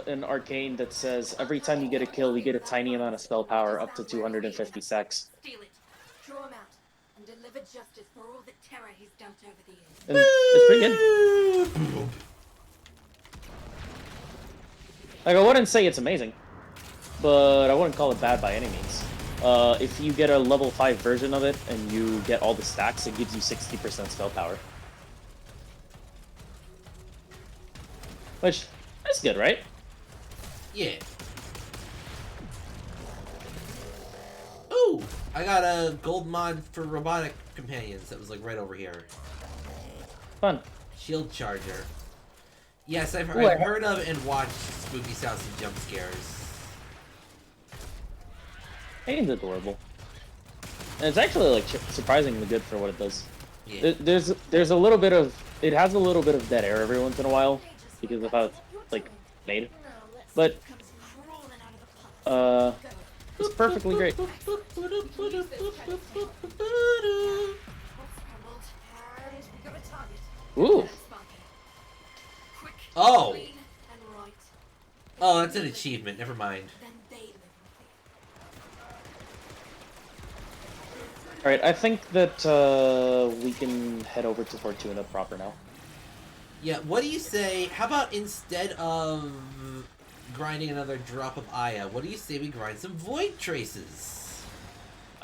an arcane that says every time you get a kill, we get a tiny amount of spell power up to 250 secs. Steal it. Draw him out. And deliver justice for all the terror he's dumped over the years. And it's pretty good. Like, I wouldn't say it's amazing, but I wouldn't call it bad by any means. If you get a level 5 version of it and you get all the stacks, it gives you 60% spell power. Which, that's good, right? Yeah. Ooh! I got a gold mod for robotic companions that was like right over here. Fun. Shield charger. Yes, I've Ooh, heard of and watched spooky sounds and jump scares. It's adorable. And it's actually like surprisingly good for what it does. Yeah. There's a little bit of it has a little bit of dead air every once in a while because of how it's like made, but it's perfectly great. Ooh. Oh. Oh, that's an achievement. Never mind. Alright, I think that we can head over to Fortuna proper now. Yeah, what do you say? How about instead of grinding another drop of Aya, what do you say we grind some Void Traces?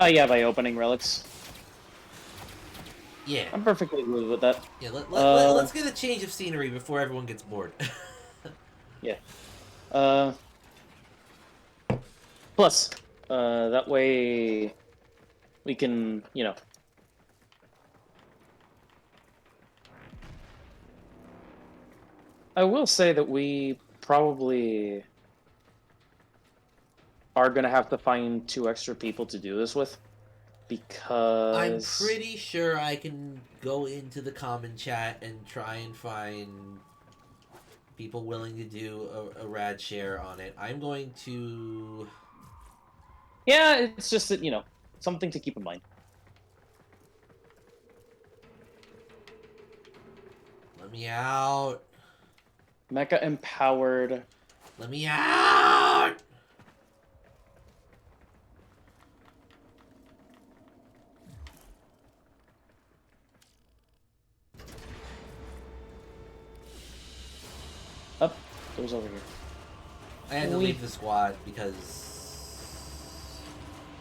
Yeah, by opening relics. Yeah. I'm perfectly good with that. Yeah, let's get a change of scenery before everyone gets bored. Yeah. Plus, that way we can, you know. I will say that we probably are going to have to find 2 extra people to do this with. Because I'm pretty sure I can go into the common chat and try and find people willing to do a rad share on it. I'm going to... Yeah, it's just that, you know, something to keep in mind. Let me out. Mecha empowered. Let me out! Up. Door's over here. I had to leave the squad because...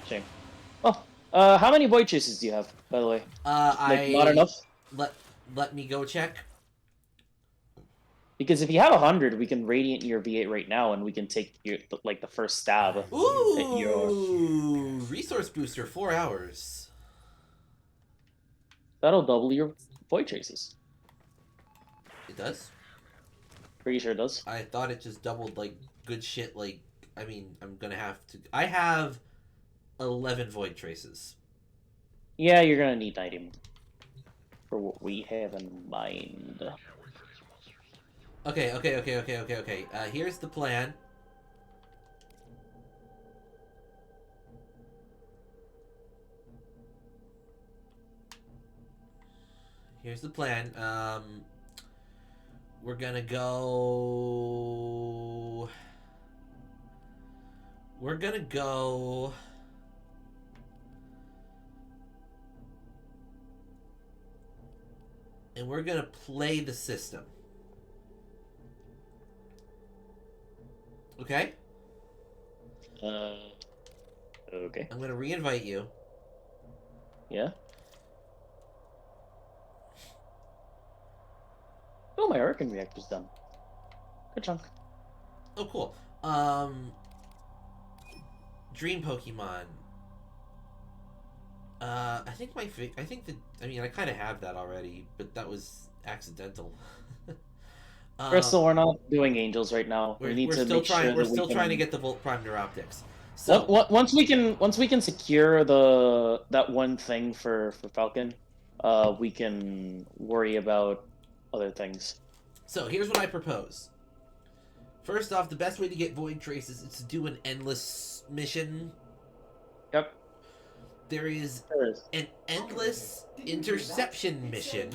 Shame. Oh, how many void chases do you have, by the way? Not enough? Let me go check. Because if you have 100, we can radiant your V8 right now, and we can take your the first stab. Ooh! Resource booster, 4 hours. That'll double your void chases. It does? Pretty sure it does. I thought it just doubled, like, good shit, like... I mean, I'm gonna have to... I have 11 void traces. Yeah, you're gonna need 90 for what we have in mind. Okay. Here's the plan. Here's the plan. We're gonna go... And we're gonna play the system. Okay? Okay. I'm gonna re-invite you. Yeah. Oh, my Hurricane Reactor's done. Good chunk. Oh, cool. Dream Pokemon. I think I mean, I kind of have that already, but that was accidental. Crystal, we're not doing angels right now. We need we're to still make trying. sure We're that we still trying to can. get the Volt Prime Neuroptics. So Once we can secure that one thing for Falcon, we can worry about other things. so here's what I propose. First off, the best way to get Void Traces is to do an endless mission. Yep. There is There is. an endless interception mission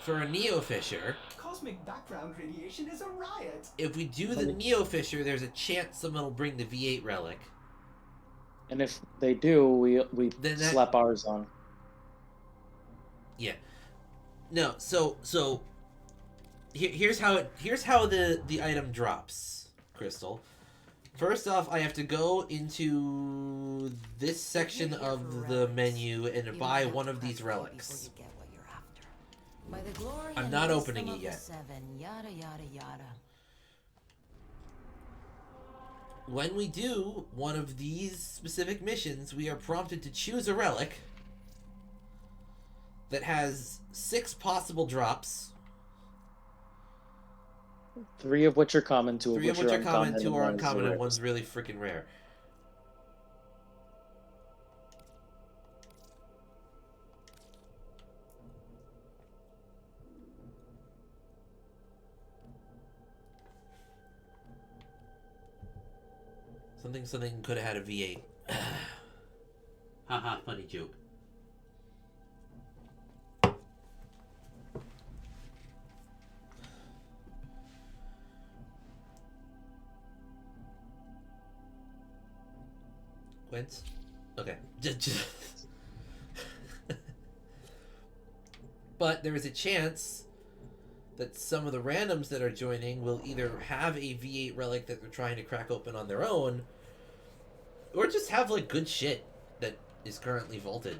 for a Neo Fisher. Cosmic background radiation is a riot. If we do the Neo Fisher, there's a chance someone will bring the V8 relic. And if they do, we Then that- slap ours on. Yeah. No. So here's how the item drops, Crystal. First off, I have to go into this section of the menu and buy one of these relics. I'm not opening it yet. Yada yada yada. When we do one of these specific missions, we are prompted to choose a relic that has 6 possible drops. 3 of which are common, 2 of 3 which of which are are common, uncommon, 2 are and uncommon, rare. and one's really freaking rare. Something could have had a V8. Haha, funny joke. Quince? Okay. But there is a chance that some of the randoms that are joining will either have a V8 relic that they're trying to crack open on their own, or just have, like, good shit that is currently vaulted.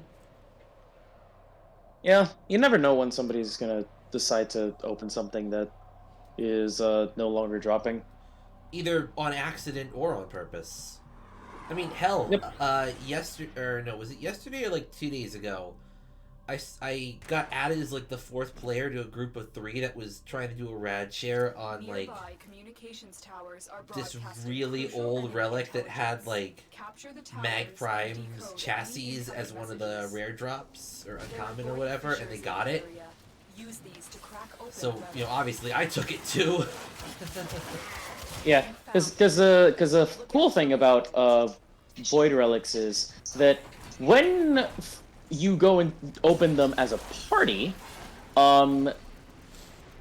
Yeah, you never know when somebody's gonna decide to open something that is no longer dropping. Either on accident or on purpose. I mean, hell, Yep. was it yesterday or like 2 days ago? I got added as like the 4th player to a group of 3 that was trying to do a rad share on like communications towers are this broadcasting really crucial old enemy relic that had intelligence. like Capture the towers Mag and Prime's decode chassis any as incoming one of the messages. rare drops or There are uncommon or void whatever, and they fissures in got the it. area. Use these to crack open So the you know, relic. obviously I took it too. Yeah, because the cool thing about void relics is that when you go and open them as a party,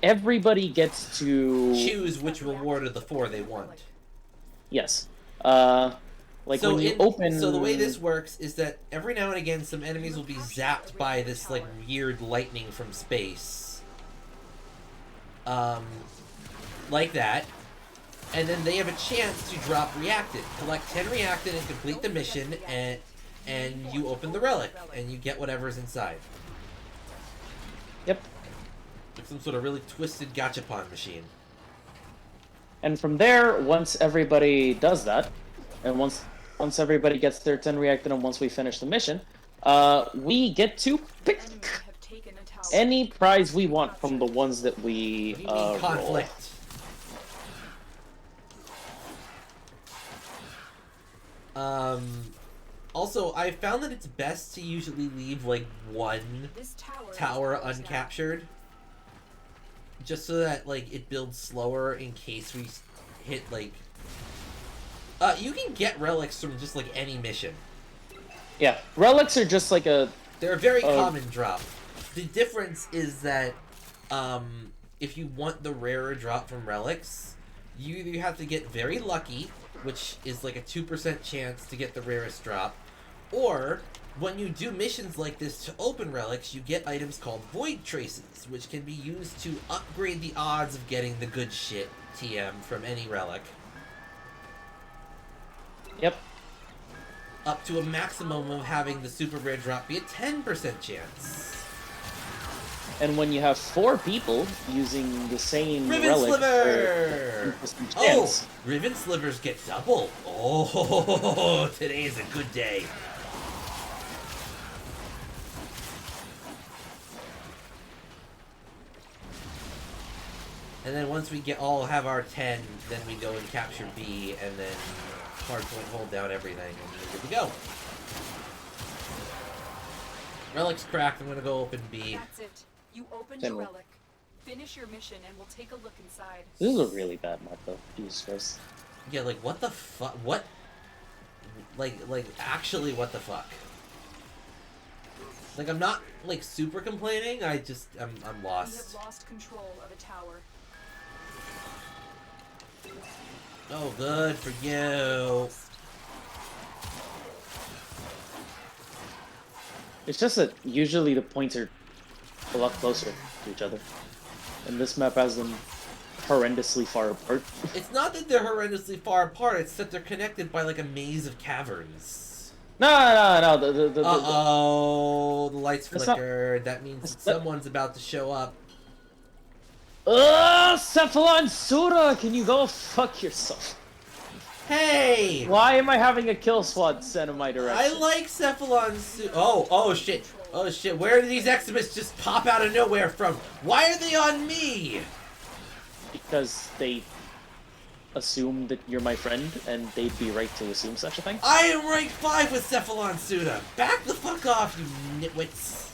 everybody gets to Choose which reward of the 4 they want. Yes. Like So when you open. So the way this works is that every now and again some enemies will be zapped by this like weird lightning from space. Like that. And then they have a chance to drop Reacted. Collect 10 Reacted and complete the mission, and you open the relic, and you get whatever's inside. Yep. Like some sort of really twisted gachapon machine. And from there, once everybody does that, and once everybody gets their 10 reacted, and once we finish the mission, we get to pick Enemy have taken a tower. any prize we want from the ones that we What do you mean roll. conflict? Also, I found that it's best to usually leave like one This tower is ours now. uncaptured, just so that like it builds slower in case we hit like. You can get relics from just like any mission. Yeah, relics are just like a. They're a very common drop. The difference is that if you want the rarer drop from relics, you either have to get very lucky, which is like a 2% chance to get the rarest drop, or when you do missions like this to open relics, you get items called Void Traces, which can be used to upgrade the odds of getting the good shit TM from any relic. Yep. Up to a maximum of having the super rare drop be a 10% chance. And when you have 4 people using the same Riven relic Sliver! for 10% Oh, chance, Riven Slivers get double. Oh, today is a good day. And then once we have our 10, then we go and capture B, and then hardpoint hold down everything, and we're good to go. Relic's cracked, I'm gonna go open B. That's it. You opened Then the we'll- relic. Finish your mission and we'll take a look inside. this is a really bad map though. Jesus Christ. Yeah, like, what the fuck? What? Like, actually, what the fuck? Like, I'm not, like, super complaining, I'm We have lost. lost control of a tower. Oh, good for you. It's just that usually the points are a lot closer to each other. And this map has them horrendously far apart. It's not that they're horrendously far apart, it's that they're connected by, like, a maze of caverns. No. Uh-oh, the lights That's not- flickered. That means that that's not- someone's about to show up. Cephalon Sura! Can you go fuck yourself? Hey! Why am I having a kill squad sent in my direction? I like Cephalon Oh shit. Oh shit, where do these exhibits just pop out of nowhere from? Why are they on me? Because they assume that you're my friend, and they'd be right to assume such a thing. I am rank 5 with Cephalon Suda. Back the fuck off, you nitwits.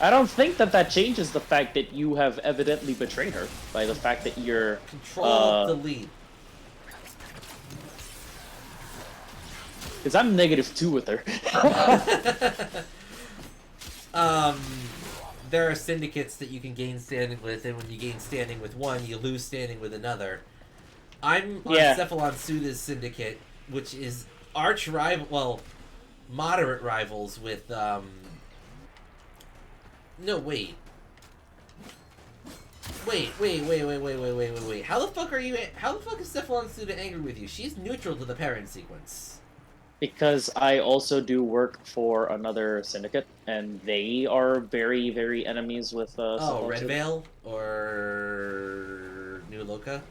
I don't think that changes the fact that you have evidently betrayed her by the fact that you're Control delete. because I'm -2 with her. There are syndicates that you can gain standing with, and when you gain standing with one, you lose standing with another. I'm on Yeah. Cephalon Suda's syndicate, which is arch rival, well, moderate rivals with, no, wait. Wait. How the fuck is Cephalon Suda angry with you? She's neutral to the parent sequence. Because I also do work for another syndicate, and they are very, very enemies with. Oh, Cephalon Red Suda. Veil or New Loca?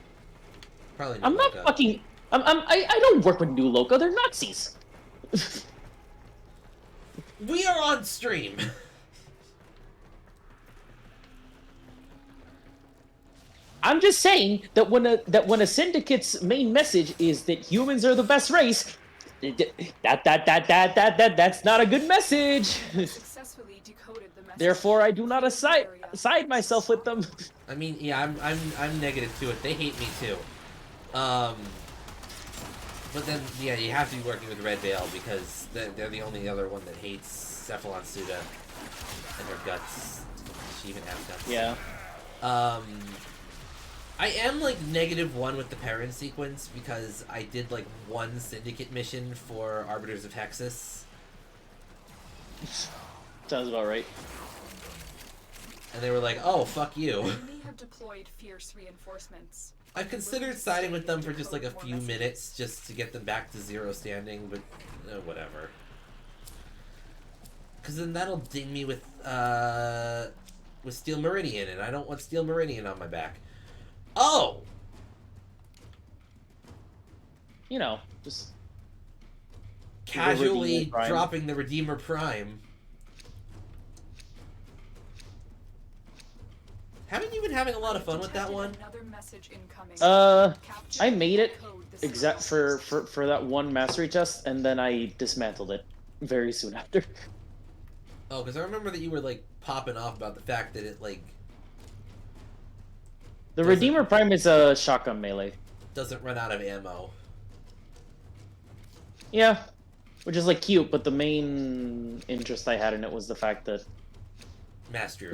Probably New I'm not Loca. fucking. I don't work with New Loca. They're Nazis. We are on stream. I'm just saying that when a syndicate's main message is that humans are the best race, that's not a good message. Successfully decoded the message. Therefore, I do not side myself with them. I mean, yeah, I'm negative to it. They hate me too. But then, yeah, you have to be working with Red Veil because they're the only other one that hates Cephalon Suda and her guts. She even has guts. Yeah. I am like -1 with the parent sequence because I did like one syndicate mission for Arbiters of Hexus. Sounds about right. And they were like, oh, fuck you. We have deployed fierce reinforcements. I've considered siding with them for just like a few minutes just to get them back to 0 standing, but whatever. Because then that'll ding me with Steel Meridian, and I don't want Steel Meridian on my back. Oh! You know, just Casually Redeemer Prime. dropping the Redeemer Prime. Haven't you been having a lot of fun with that one? Another message incoming. I made it exact for that one mastery chest, and then I dismantled it very soon after. Oh, because I remember that you were like popping off about the fact that it like The Does it- Redeemer Prime is a shotgun melee. doesn't run out of ammo. Yeah, which is like cute, but the main interest I had in it was the fact that Mastery.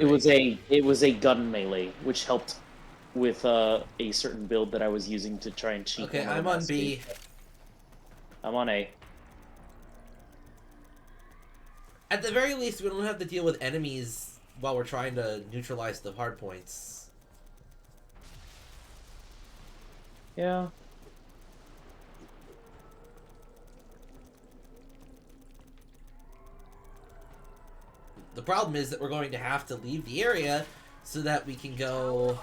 it was a gun melee, which helped with a certain build that I was using to try and cheat. Okay, one of I'm the on mastery. B. I'm on A. At the very least, we don't have to deal with enemies while we're trying to neutralize the hard points. Yeah. The problem is that we're going to have to leave the area so that we can go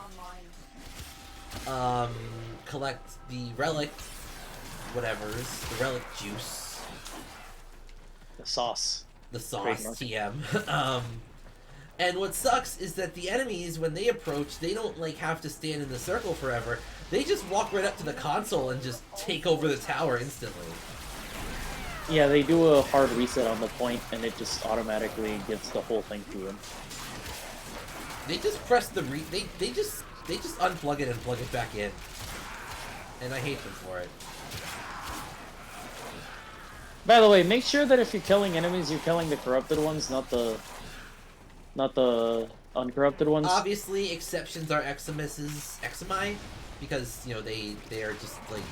Online. collect the relic, the relic juice, The sauce. the sauce Trademark. TM. And what sucks is that the enemies, when they approach, they don't like have to stand in the circle forever. They just walk right up to the console and just take over the tower instantly. Yeah, they do a hard reset on the point, and it just automatically gives the whole thing to them. They just press the they just unplug it and plug it back in. And I hate them for it. By the way, make sure that if you're killing enemies, you're killing the corrupted ones, not the uncorrupted ones. Obviously, exceptions are Exami, because you know they are just like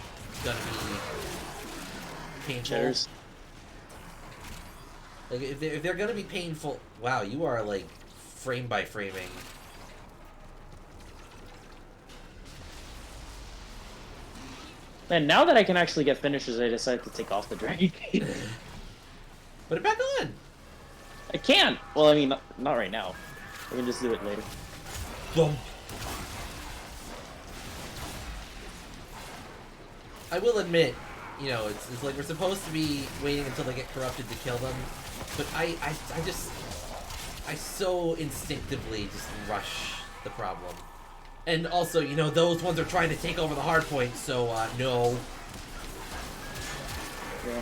gonna be painful. Cheddars. Like if they're gonna be painful. Wow, you are like frame by framing. And now that I can actually get finishes, I decided to take off the Dragon Gate. Put it back on. I can! Well, I mean, not right now. I can just do it later. Boom. I will admit, you know, it's like we're supposed to be waiting until they get corrupted to kill them, but I so instinctively just rush the problem. And also, you know, those ones are trying to take over the hard point, so, no. Yeah.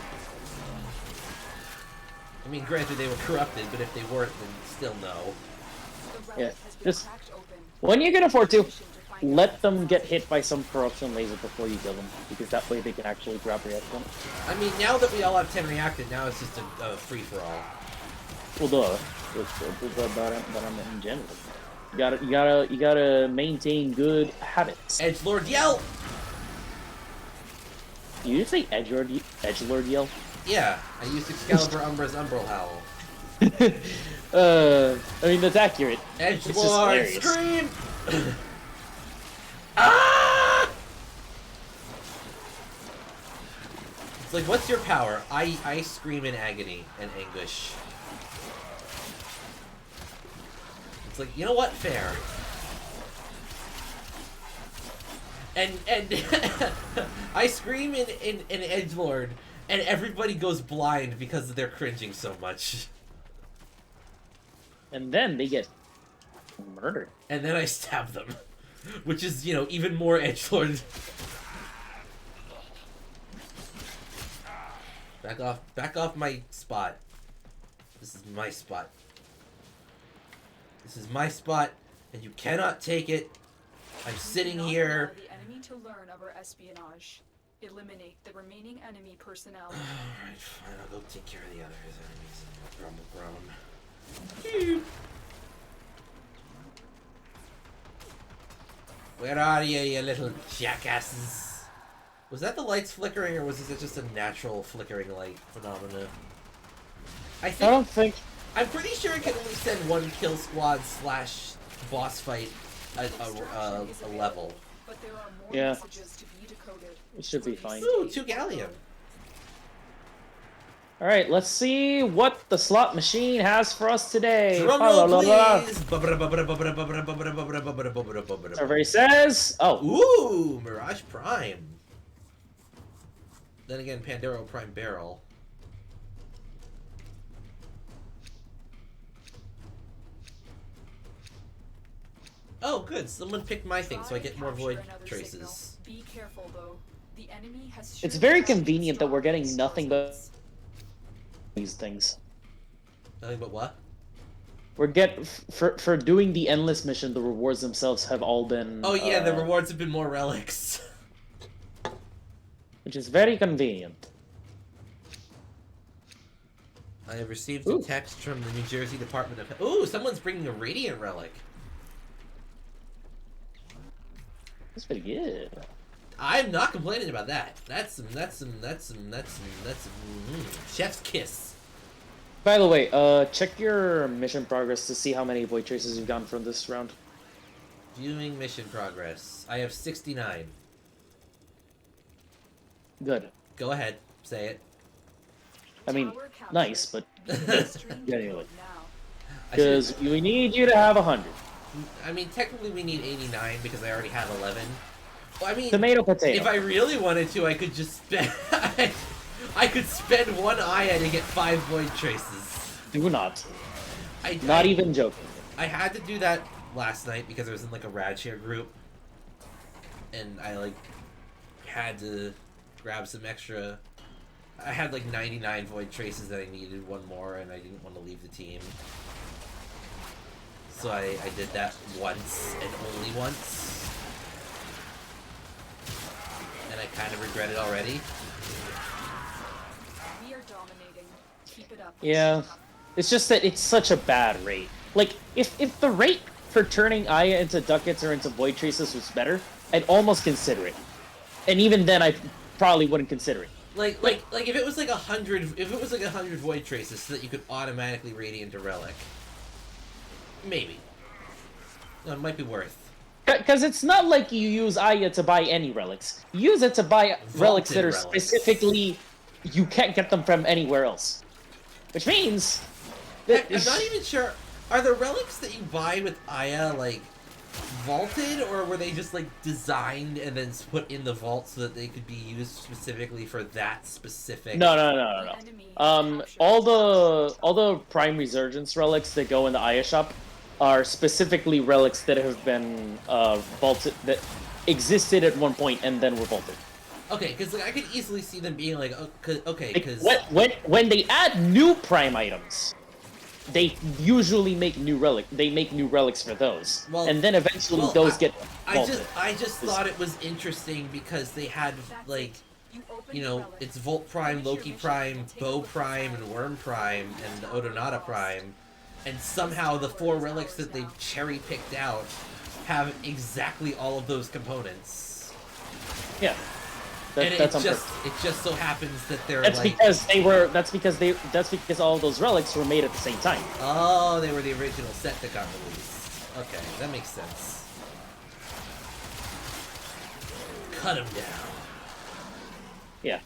I mean, granted, they were corrupted, but if they weren't, then still no. The relic Yeah, has been just- cracked open. When you can afford to, Mission to find let out them get hit by some corruption laser before you kill them, because that way they can actually grab reaction. I mean, now that we all have 10 reacted, now it's just a free-for-all. Well, duh. But I'm in general. You gotta maintain good habits. Edgelord yell! You just say edgelord yell? Yeah, I used Excalibur Umbra's Umbral Howl. I mean that's accurate. It's just Edgelord, hilarious. scream! Ah! It's like, what's your power? I scream in agony and anguish. It's like, you know what? Fair. And I scream in Edgelord, and everybody goes blind because they're cringing so much. And then they get murdered. And then I stab them. Which is, you know, even more edgelord. Back off my spot. This is my spot. This is my spot, and you cannot take it. I'm sitting Do not here. allow the enemy to learn of our espionage. Eliminate the remaining enemy personnel. Alright, fine, I'll go take care of the other enemies and grumble groan. Where are you, you little jackasses? Was that the lights flickering, or was it just a natural flickering light phenomena? I don't think. I'm pretty sure it can only send one kill squad slash boss fight a level. But there are more Yeah. messages to be decoded. It should be fine. Ooh, 2 gallium. All right, let's see what the slot machine has for us today. Drum La, roll, la, la, la. please. Survey says, oh, Ooh, Mirage Prime. Then again, Pandero Prime Barrel. Oh, good. Someone picked my thing, so I Try get more capture void another traces. signal. Be careful though. The enemy has it's surely very found convenient that we're getting strong nothing but reinforcements. these things. Nothing but what? For doing the endless mission, the rewards themselves have all been. Oh yeah, the rewards have been more relics. Which is very convenient. I have received Ooh. a text from the New Jersey Department of... Ooh, someone's bringing a Radiant Relic. That's pretty good. I'm not complaining about that. That's some chef's kiss. By the way, check your mission progress to see how many void traces you've gotten from this round. Viewing mission progress. I have 69. Good. Go ahead, say it. I mean, Tower captured. nice, but Stream Yeah, anyway. decode now. Because we need you to have 100. I mean, technically we need 89 because I already have 11. Well, I mean, Tomato, potato. if I really wanted to, I could just spend... I could spend 1 Aya to get 5 Void Traces. Do not. Not even joking. I had to do that last night because I was in like a rad share group. And I like had to grab some extra... I had like 99 Void Traces that I needed, 1 more, and I didn't want to leave the team. So I did that once, and only once. And I kind of regret it already. We are dominating. Keep it up. Yeah. It's just that it's such a bad rate. Like, if the rate for turning Aya into ducats or into Void Traces was better, I'd almost consider it. And even then, I probably wouldn't consider it. Like if it was like 100, if it was like 100 Void Traces so that you could automatically Radiant a Relic. Maybe. No, it might be worth. Because it's not like you use Aya to buy any relics. You use it to buy relics that are specifically... You can't get them from anywhere else. Which means... that I'm not even sure... Are the relics that you buy with Aya, like, vaulted? Or were they just, like, designed and then put in the vault so that they could be used specifically for that specific... No. All the Prime Resurgence relics that go in the Aya shop are specifically relics that have been vaulted, that existed at one point and then were vaulted. Okay, because like, I could easily see them being like, okay, Like, because... when they add new Prime items, they usually make new relic. They make new relics for those, and then eventually those get vaulted. I just thought it was interesting because they had like, you know, it's Volt Prime, Loki Prime, Bow Prime, and Worm Prime, and the Odonata Prime, and somehow the 4 relics that they cherry picked out have exactly all of those components. Yeah. It just so happens that they're that's because all of those relics were made at the same time. Oh, they were the original set that got released. Okay, that makes sense. Cut them down. Yeah.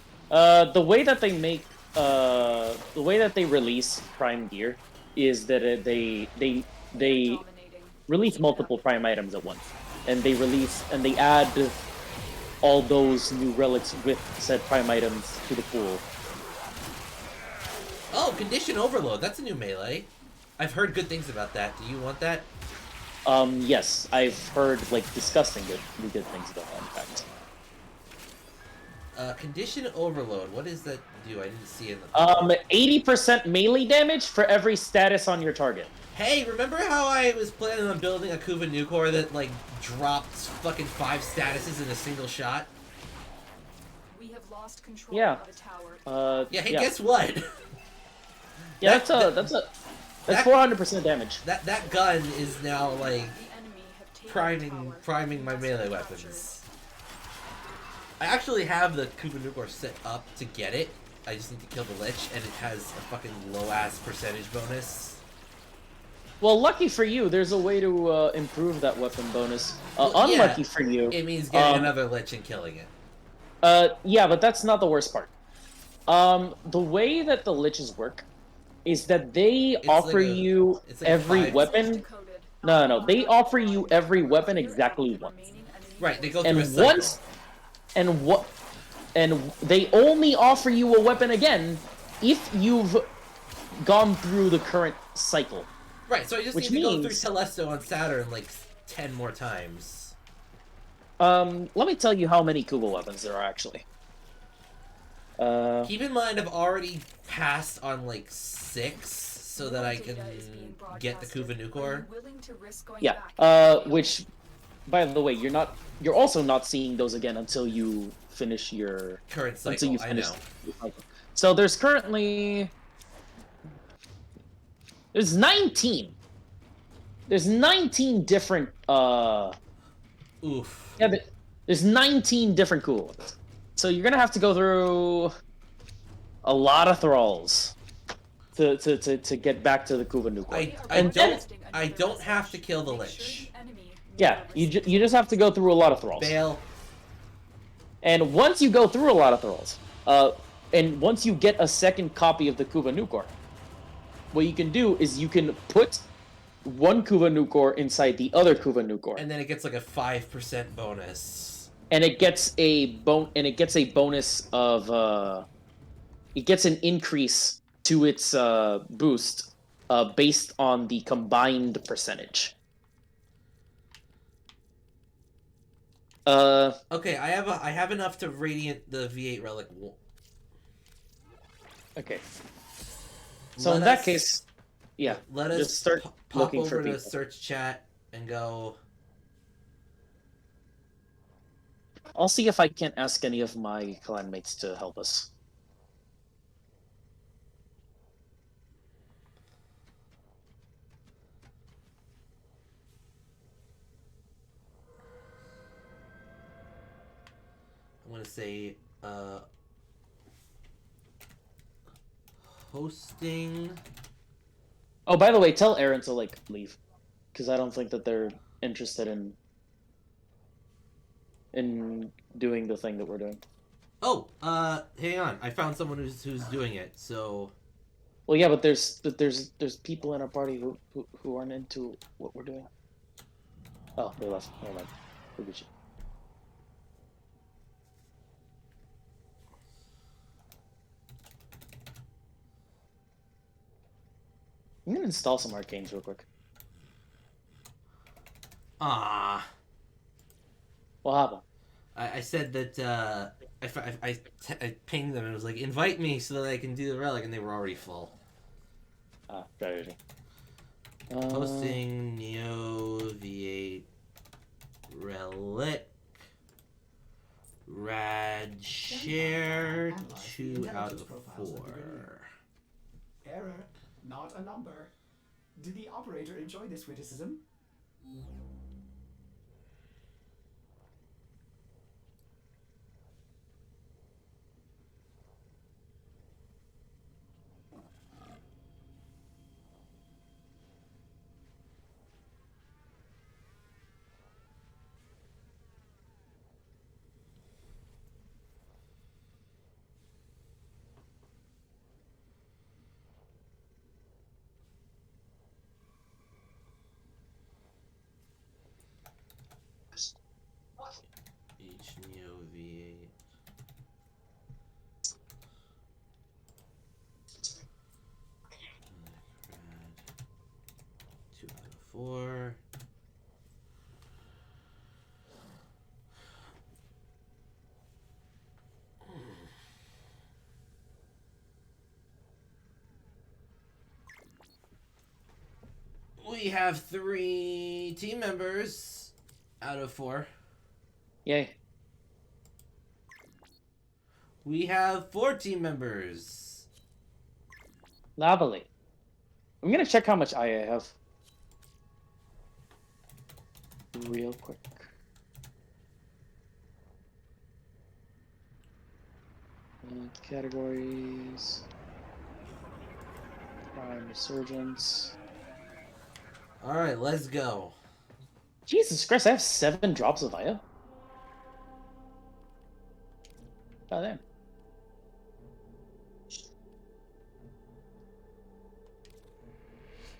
The way that they make the way that they release Prime gear is that they release multiple Prime items at once, and they add all those new relics with said Prime items to the pool. Oh, Condition Overload. That's a new melee. I've heard good things about that. Do you want that? Yes. I've heard, like, disgustingly good things about that, in fact. Condition Overload. What does that do? I didn't see it in the... 80% melee damage for every status on your target. Hey, remember how I was planning on building a Kuva Nukor that, like, drops fucking 5 statuses in a single shot? We have lost control Yeah. of the tower. Yeah, hey, guess what? Yeah, that's 400% damage. That gun is now, like, The enemy have taken the tower. priming my melee weapons. I actually have the Kuva Nukor set up to get it. I just need to kill the Lich, and it has a fucking low-ass percentage bonus. Well, lucky for you, there's a way to improve that weapon bonus. Well, unlucky yeah, for you... It means getting another Lich and killing it. Yeah, but that's not the worst part. The way that the Liches work is that they offer you every weapon... No, they offer you every weapon exactly once. Right, they go through a cycle. And they only offer you a weapon again if you've gone through the current cycle. Right, so I just need to go through Telesto on Saturn like 10 more times. Let me tell you how many Kuva weapons there are actually. Keep in mind I've already passed on like 6 so that I can get the Kuva Nukor. Yeah, which, by the way, you're also not seeing those again until you finish your current cycle. I know. So there's currently... There's 19. There's 19 different, Oof. Yeah, there's 19 different cool ones. So you're gonna have to go through a lot of thralls to get back to the Kuva Nukor. I don't have to kill the Lich. Yeah, you just have to go through a lot of thralls. Bail. And once you go through a lot of thralls, and once you get a second copy of the Kuva Nukor, what you can do is you can put one Kuva Nukor inside the other Kuva Nukor. And then it gets like a 5% bonus. And it gets a bonus of it gets an increase to its boost based on the combined percentage. Okay, I have enough to radiant the V8 relic. Okay. So in that case, yeah, let us just start pop looking over for to people. search chat and go. I'll see if I can't ask any of my clanmates to help us. I'm gonna say hosting. Oh, by the way, tell Aaron to like leave, because I don't think that they're interested in doing the thing that we're doing. Oh, hang on. I found someone who's doing it. So. Well, yeah, but there's people in our party who aren't into what we're doing. Oh, they left. Never mind. Look at you. I'm gonna install some arcanes real quick. Ah. What happened? I said that I pinged them and was like, invite me so that I can do the relic, and they were already full. Ah, strategy. Hosting Neo V8 relic. Rad share 2 out of 4. Error, not a number. Did the operator enjoy this witticism? Each Neo V8. Rad 2 out of 4. We have 3 team members out of 4. Yay. We have 4 team members. Lovely. I'm gonna check how much I have. Real quick. Categories. Prime Resurgence. Alright, let's go. Jesus Christ, I have 7 drops of Aya? God damn.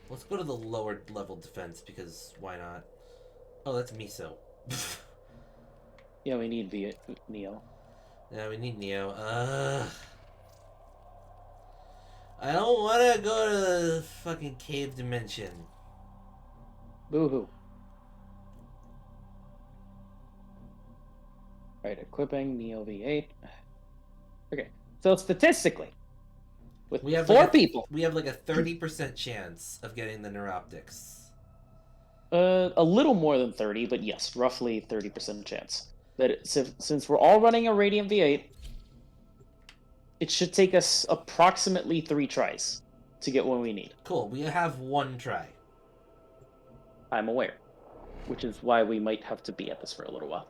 Let's go to the lower level defense because why not? Oh, that's Miso. Yeah, we need Neo. Yeah, we need Neo. I don't want to go to the fucking cave dimension. Boo-hoo. Alright, equipping Neo V8. Okay, so statistically, with We have 4 like people, we have like a 30% chance of getting the neuroptics. a little more than 30, but yes, roughly 30% chance. That since we're all running a Radiant V8, it should take us approximately 3 tries to get what we need. Cool, we have 1 try. I'm aware, which is why we might have to be at this for a little while.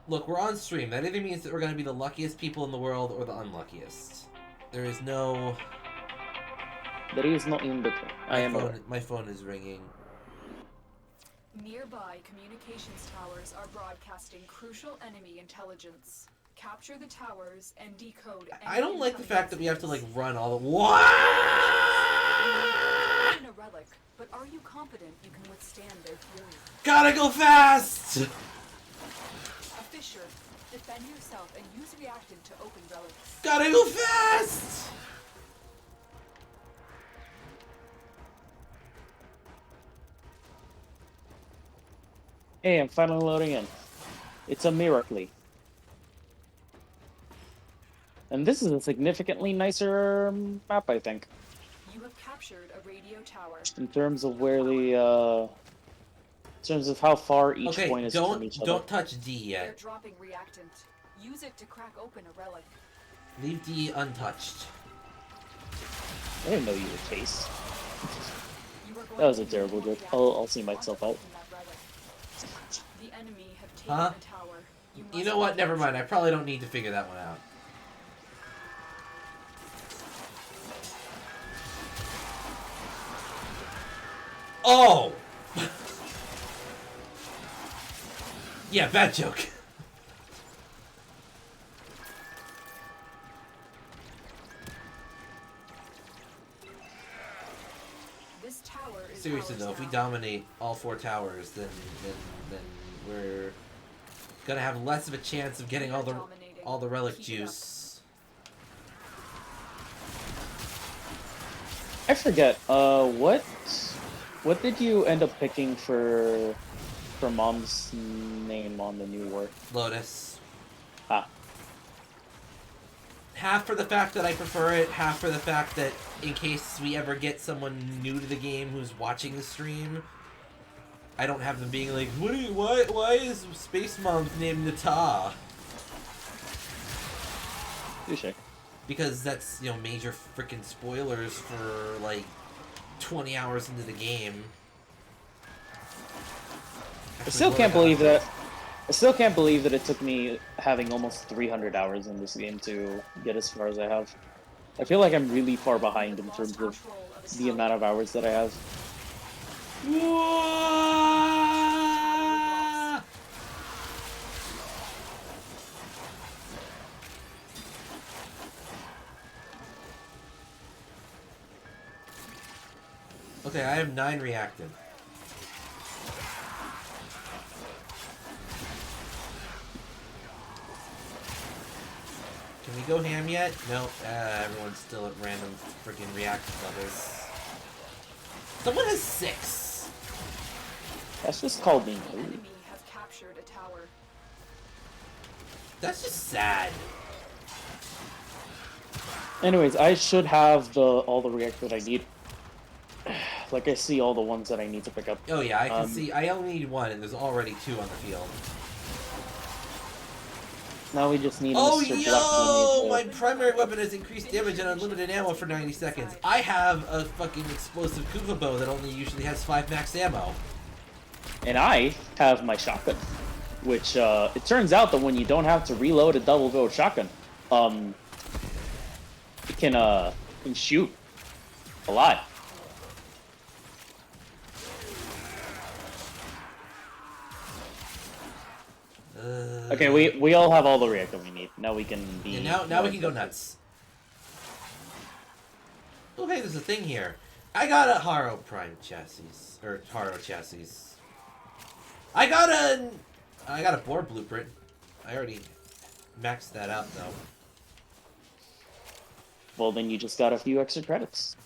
Look, we're on stream. That either means that we're going to be the luckiest people in the world or the unluckiest. There is no... There is no in between. I am aware. My phone is ringing. Nearby communications towers are broadcasting crucial enemy intelligence. Capture the towers and decode. I don't like the incoming fact that we have to like messages. run all the. What? Open a relic, but are you confident you can withstand their fury? Gotta go fast! A fissure. Defend yourself and use reactant to open relics. Gotta go fast! Hey, I'm finally loading in. It's a miracle. And this is a significantly nicer map, I think, You have captured a radio tower. in terms of where the, in terms of how far each Okay, point is from each other. don't touch D They're yet. dropping reactant. Use it to crack open a relic. Leave D untouched. I didn't know you were Case. You are going That was a to terrible need more joke. reactant I'll see to myself open out. that relic. The enemy have taken Huh? a tower. You must know what? Never recapture mind. I it. probably don't need to figure that one out. Oh! Yeah, bad joke. This tower is Seriously ours though, if we now. dominate all 4 towers, then we're gonna have less of a chance of getting all the relic Keep it up. juice. I forget, what did you end up picking for Mom's name on the new war? Lotus. Ah, Half for the fact that I prefer it, half for the fact that in case we ever get someone new to the game who's watching the stream, I don't have them being like, why is Space Mom's name Nata? touche. Because that's, you know, major freaking spoilers for like 20 hours into the game. I still can't believe that. I still can't believe that it took me having almost 300 hours in this game to get as far as I have. I feel like I'm really far behind in terms of the amount of hours that I have. Okay, I have 9 reactive. Can we go ham yet? Nope. Everyone's still at random freaking reactive levels. Someone has 6. That's just called being The rude. enemy have captured a tower. That's just sad. Anyways, I should have all the react that I need. Like, I see all the ones that I need to pick up. Oh yeah, I can see. I only need 1, and there's already 2 on the field. Now we just need Oh Mr. Black yo! My to primary weapon has increased damage and unlimited ammo for 90 seconds. I have a fucking explosive Kuva bow that only usually has 5 max ammo. and I have my shotgun, which it turns out that when you don't have to reload a double barrel shotgun, it can shoot a lot. Okay, we all have all the reactor we need. Now we can be. Yeah, now we can go nuts. Oh hey, there's a thing here. I got a Haro Prime chassis or Haro chassis. I got a board blueprint. I already maxed that out though. Well, then you just got a few extra credits.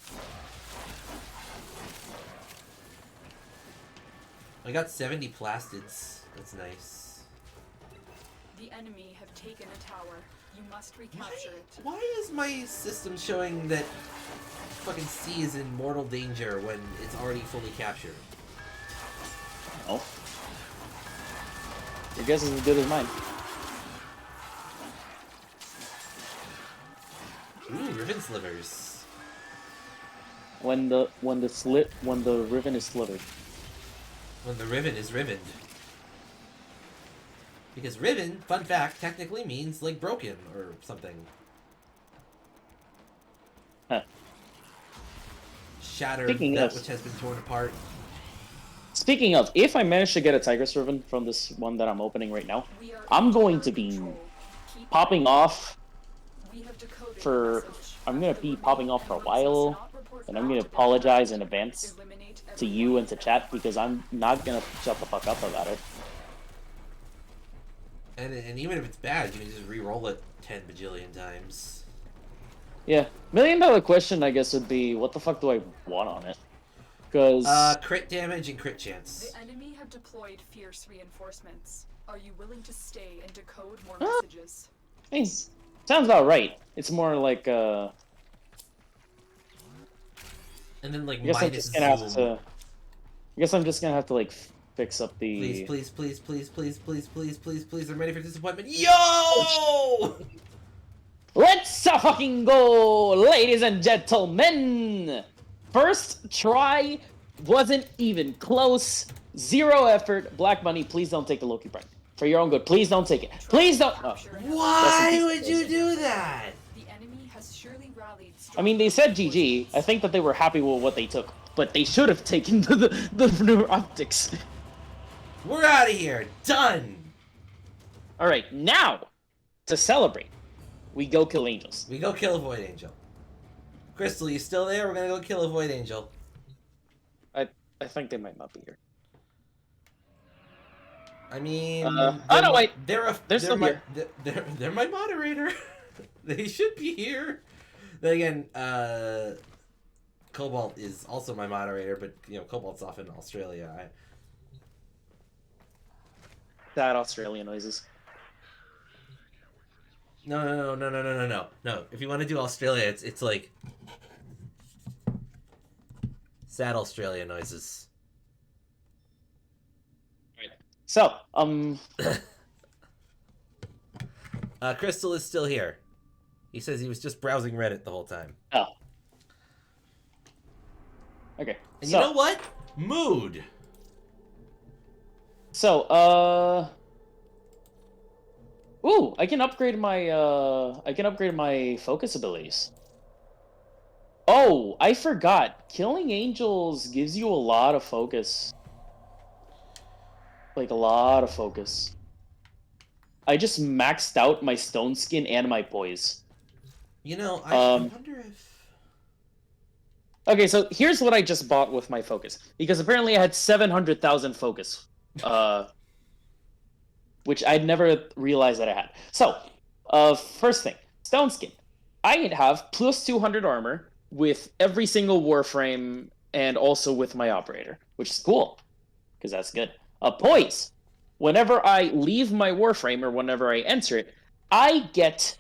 I got 70 plastids. That's nice. The enemy have taken a tower. You must recapture it. Why is my system showing that fucking C is in mortal danger when it's already fully captured? No. Your guess is as good as mine. Ooh, ribbon slivers. When the ribbon is slivered. When the ribbon is ribboned. Because ribbon, fun fact, technically means like broken or something. Huh. Shattered, Speaking that of- which has been torn apart. Speaking of, if I manage to get a Tigress Ribbon from this one that I'm opening right now, We are I'm in going to control. be Keep popping off We have decoded for. the message. I'm gonna The be remaining popping off for a members must while, not report and I'm back gonna to their apologize in command. advance Eliminate to everyone you and to that chat harm. because I'm not gonna shut the fuck up about it. And even if it's bad, you can just re-roll it 10 bajillion times. Yeah, $1 million question I guess would be what the fuck do I want on it? Because Crit damage and crit chance. The enemy have deployed fierce reinforcements. Are you willing to stay and decode more Huh? messages? sounds about right. It's more like And then like I guess I'm minus just gonna zoom. have to. I guess I'm just gonna have to like fix up the. Please, please, please, please, please, please, please, please. I'm ready for disappointment. Yo! Let's fucking go, ladies and gentlemen! First try wasn't even close. 0 effort. Black Money, please don't take the Loki Prime. For your own good, please don't take it. Please don't. Oh. Why would you do that? The enemy has surely rallied. I mean, they said GG. I think that they were happy with what they took, but they should have taken the new optics. We're out of here. Done. All right, now to celebrate, we go kill angels. We go kill a Void Angel. Crystal, you still there? We're gonna go kill a Void Angel. I think they might not be here. I mean, oh no, wait. They're still here. They're my moderator. They should be here. Then again, Cobalt is also my moderator, but you know, Cobalt's off in Australia. Sad Australian noises. No. If you want to do Australia, it's like sad Australia noises. Right. So, Crystal is still here. He says he was just browsing Reddit the whole time. Oh. Okay. And so, you know what? Mood. So, ooh, I can upgrade my focus abilities. Oh, I forgot. Killing angels gives you a lot of focus. Like a lot of focus. I just maxed out my stone skin and my poise. You know, I wonder if... Okay, so here's what I just bought with my focus. Because apparently I had 700,000 focus. Which I'd never realized that I had. So, first thing. Stone skin. I have plus 200 armor with every single Warframe and also with my operator. Which is cool. Because that's good. Poise. Whenever I leave my Warframe or whenever I enter it, I get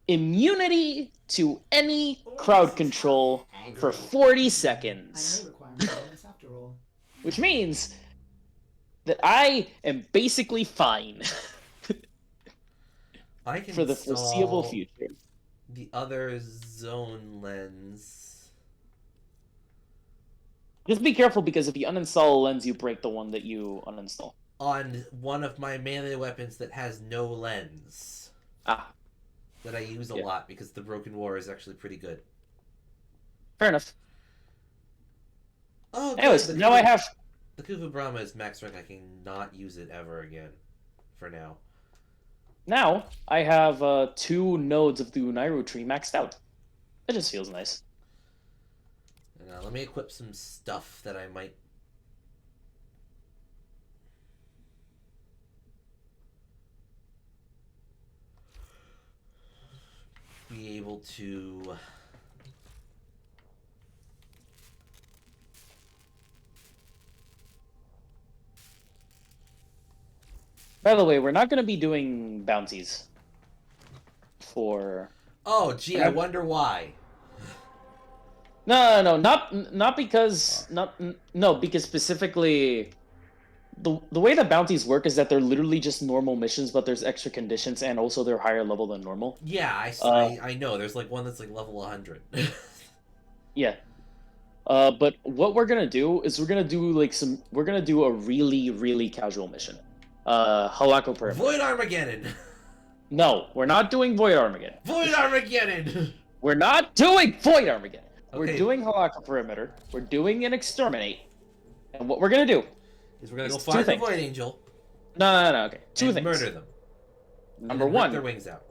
immunity to any crowd control for 40 seconds. I know requirements after all. Which means that I am basically fine I can for the foreseeable install future. the other zone lens. Just be careful because if you uninstall a lens, you break the one that you uninstall. On one of my melee weapons that has no lens. Ah. That I use a lot because the Broken War is actually pretty good. Fair enough. Oh, good. Anyways, now I have... The Kufu Brahma is max rank. I cannot use it ever again. For now. Now, I have 2 nodes of the Unairu tree maxed out. It just feels nice. And, let me equip some stuff that I might... be able to... By the way, we're not going to be doing bounties for... Oh, gee, I wonder why. No, not because... No, because specifically... The way the bounties work is that they're literally just normal missions, but there's extra conditions, and also they're higher level than normal. Yeah, I know. There's like one that's like level 100. Yeah. But what we're gonna do is we're gonna do a really, really casual mission. Halako Pyramid. Void Armageddon! No, we're not doing Void Armageddon. Void Armageddon! We're not doing Void Armageddon. Okay. We're doing Halako Perimeter. We're doing an Exterminate. And what we're gonna do is we're gonna go two find the things. Void Angel. No, okay. Two and things. murder them. Number And then rip one, their wings out.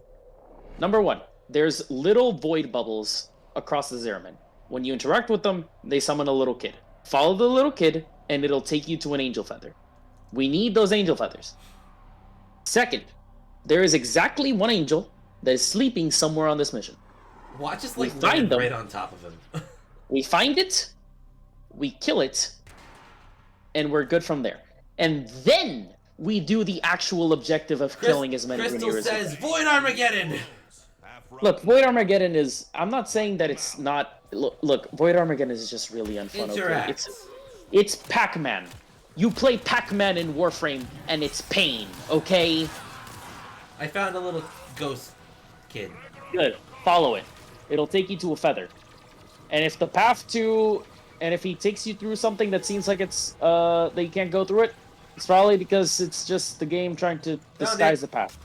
Number one, there's little void bubbles across the Zeramin. When you interact with them, they summon a little kid. Follow the little kid, and it'll take you to an angel feather. We need those angel feathers. Second, there is exactly one angel that is sleeping somewhere on this mission. Watch us We like find land them. right on top of him. We find it, we kill it, and we're good from there. And then we do the actual objective of killing as many Crystal Grineers as we says, can. Void Armageddon! Look, Void Armageddon is... I'm not saying that it's not... Look, Void Armageddon is just really unfun. Interact. Okay? It's Pac-Man. You play Pac-Man in Warframe, and it's pain, okay? I found a little ghost kid. Good. Follow it. It'll take you to a feather. And if the path to... And if he takes you through something that seems like it's... that you can't go through it, it's probably because it's just the game trying to disguise the path.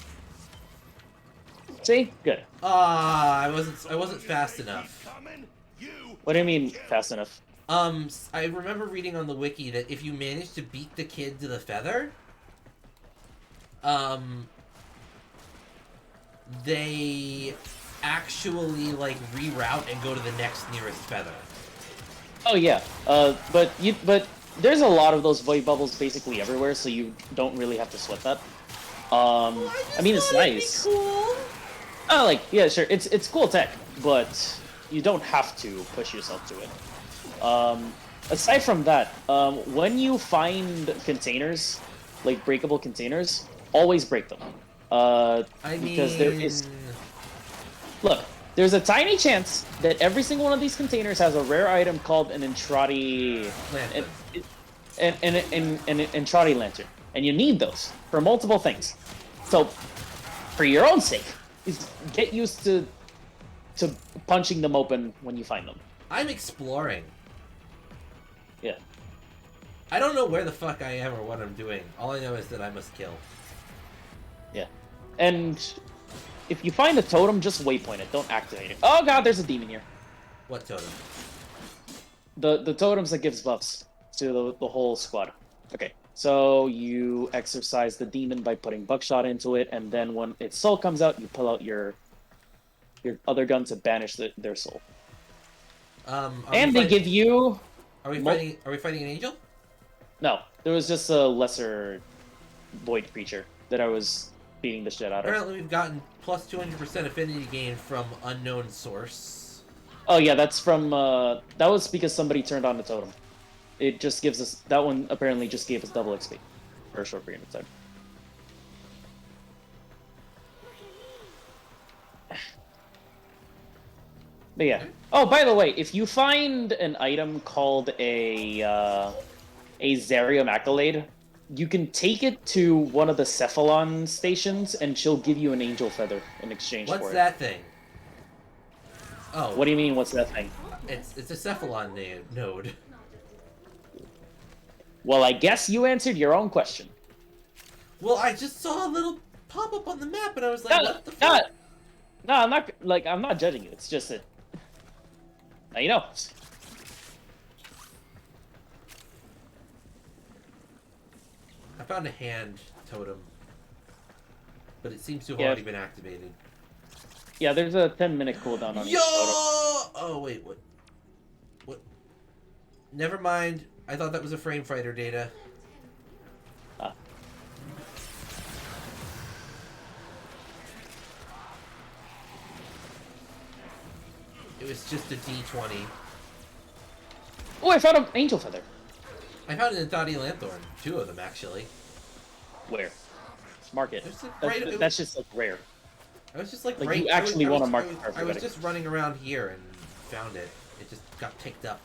See? Good. I wasn't fast enough. What do you mean, fast enough? I remember reading on the wiki that if you manage to beat the kid to the feather, they actually, like, reroute and go to the next nearest feather. Oh yeah, but there's a lot of those void bubbles basically everywhere, so you don't really have to sweat that. I mean, it's nice. Cool. Oh, like, yeah, sure, it's cool tech, but you don't have to push yourself to it. Aside from that, when you find containers, like breakable containers, always break them. Because there is... Look, there's a tiny chance that every single one of these containers has a rare item called an Entrati... An Entrati Lantern. And you need those for multiple things. So, for your own sake, is get used to punching them open when you find them. I'm exploring. Yeah. I don't know where the fuck I am or what I'm doing. All I know is that I must kill. Yeah. And if you find a totem, just waypoint it. Don't activate it. Oh god, there's a demon here. What totem? The totems that gives buffs to the whole squad. Okay. So you exercise the demon by putting buckshot into it, and then when its soul comes out, you pull out your other gun to banish their soul. And they give you... Are we fighting an angel? No, there was just a lesser void creature that I was beating the shit out of. Apparently we've gotten plus 200% affinity gain from unknown source. Oh yeah, that's from, that was because somebody turned on the totem. It just gives us, that one apparently just gave us double XP for a short period of time. But yeah. Oh, by the way, if you find an item called a Zarium Accolade, you can take it to one of the Cephalon stations, and she'll give you an angel feather in exchange for it. What's that thing? Oh. What do you mean, what's that thing? It's a Cephalon node. Well, I guess you answered your own question. Well, I just saw a little pop-up on the map, and I was like, what the fuck? No, I'm not judging you. It's just that... Now you know. I found a hand totem, but it seems to have already been activated. Yeah, there's a 10-minute cooldown on each totem. Oh, wait, what? What? Never mind. I thought that was a frame fighter data. Ah. It was just a D20. Oh, I found an angel feather. I found an Enthadi Lanthorn. 2 of them, actually. Where? Mark it. That's just like rare. I was just like Like, right. you actually want to mark it I was perfectly. just running around here and found it. It just got picked up.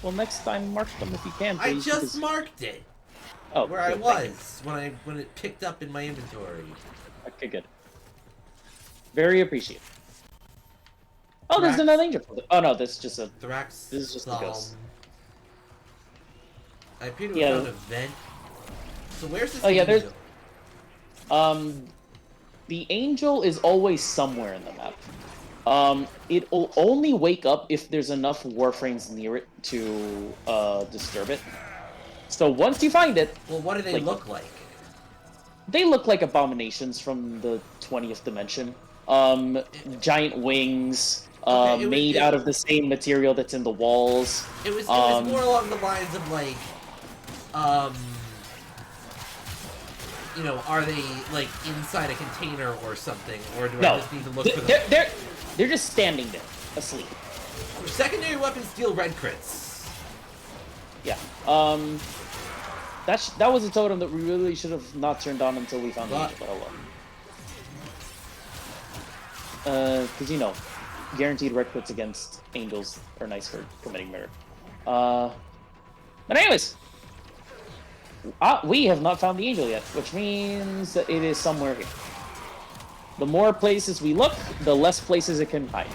Well, next time mark them if you can, I please. just marked it. Oh, where I good, thank you. was when it picked up in my inventory. Okay, good. Very appreciated. Oh, there's another angel feather. Oh no, this is just a. Thrax. This is just a ghost. I appear to have found a vent. So where's this yeah, angel? The angel is always somewhere in the map. It will only wake up if there's enough warframes near it to disturb it. So once you find it, Well, what do they look like? they look like abominations from the 20th dimension. Giant wings, Okay, made out of the same material that's in the walls. It was more along the lines of like, you know, are they like inside a container or something, or do I just need to look for them? They're just standing there, asleep. Secondary weapons deal red crits. Yeah. That was a totem that we really should have not turned on until we found the angel, but oh well. Because, you know, guaranteed red crits against angels are nice for committing murder. But anyways, we have not found the angel yet, which means that it is somewhere here. The more places we look, the less places it can hide.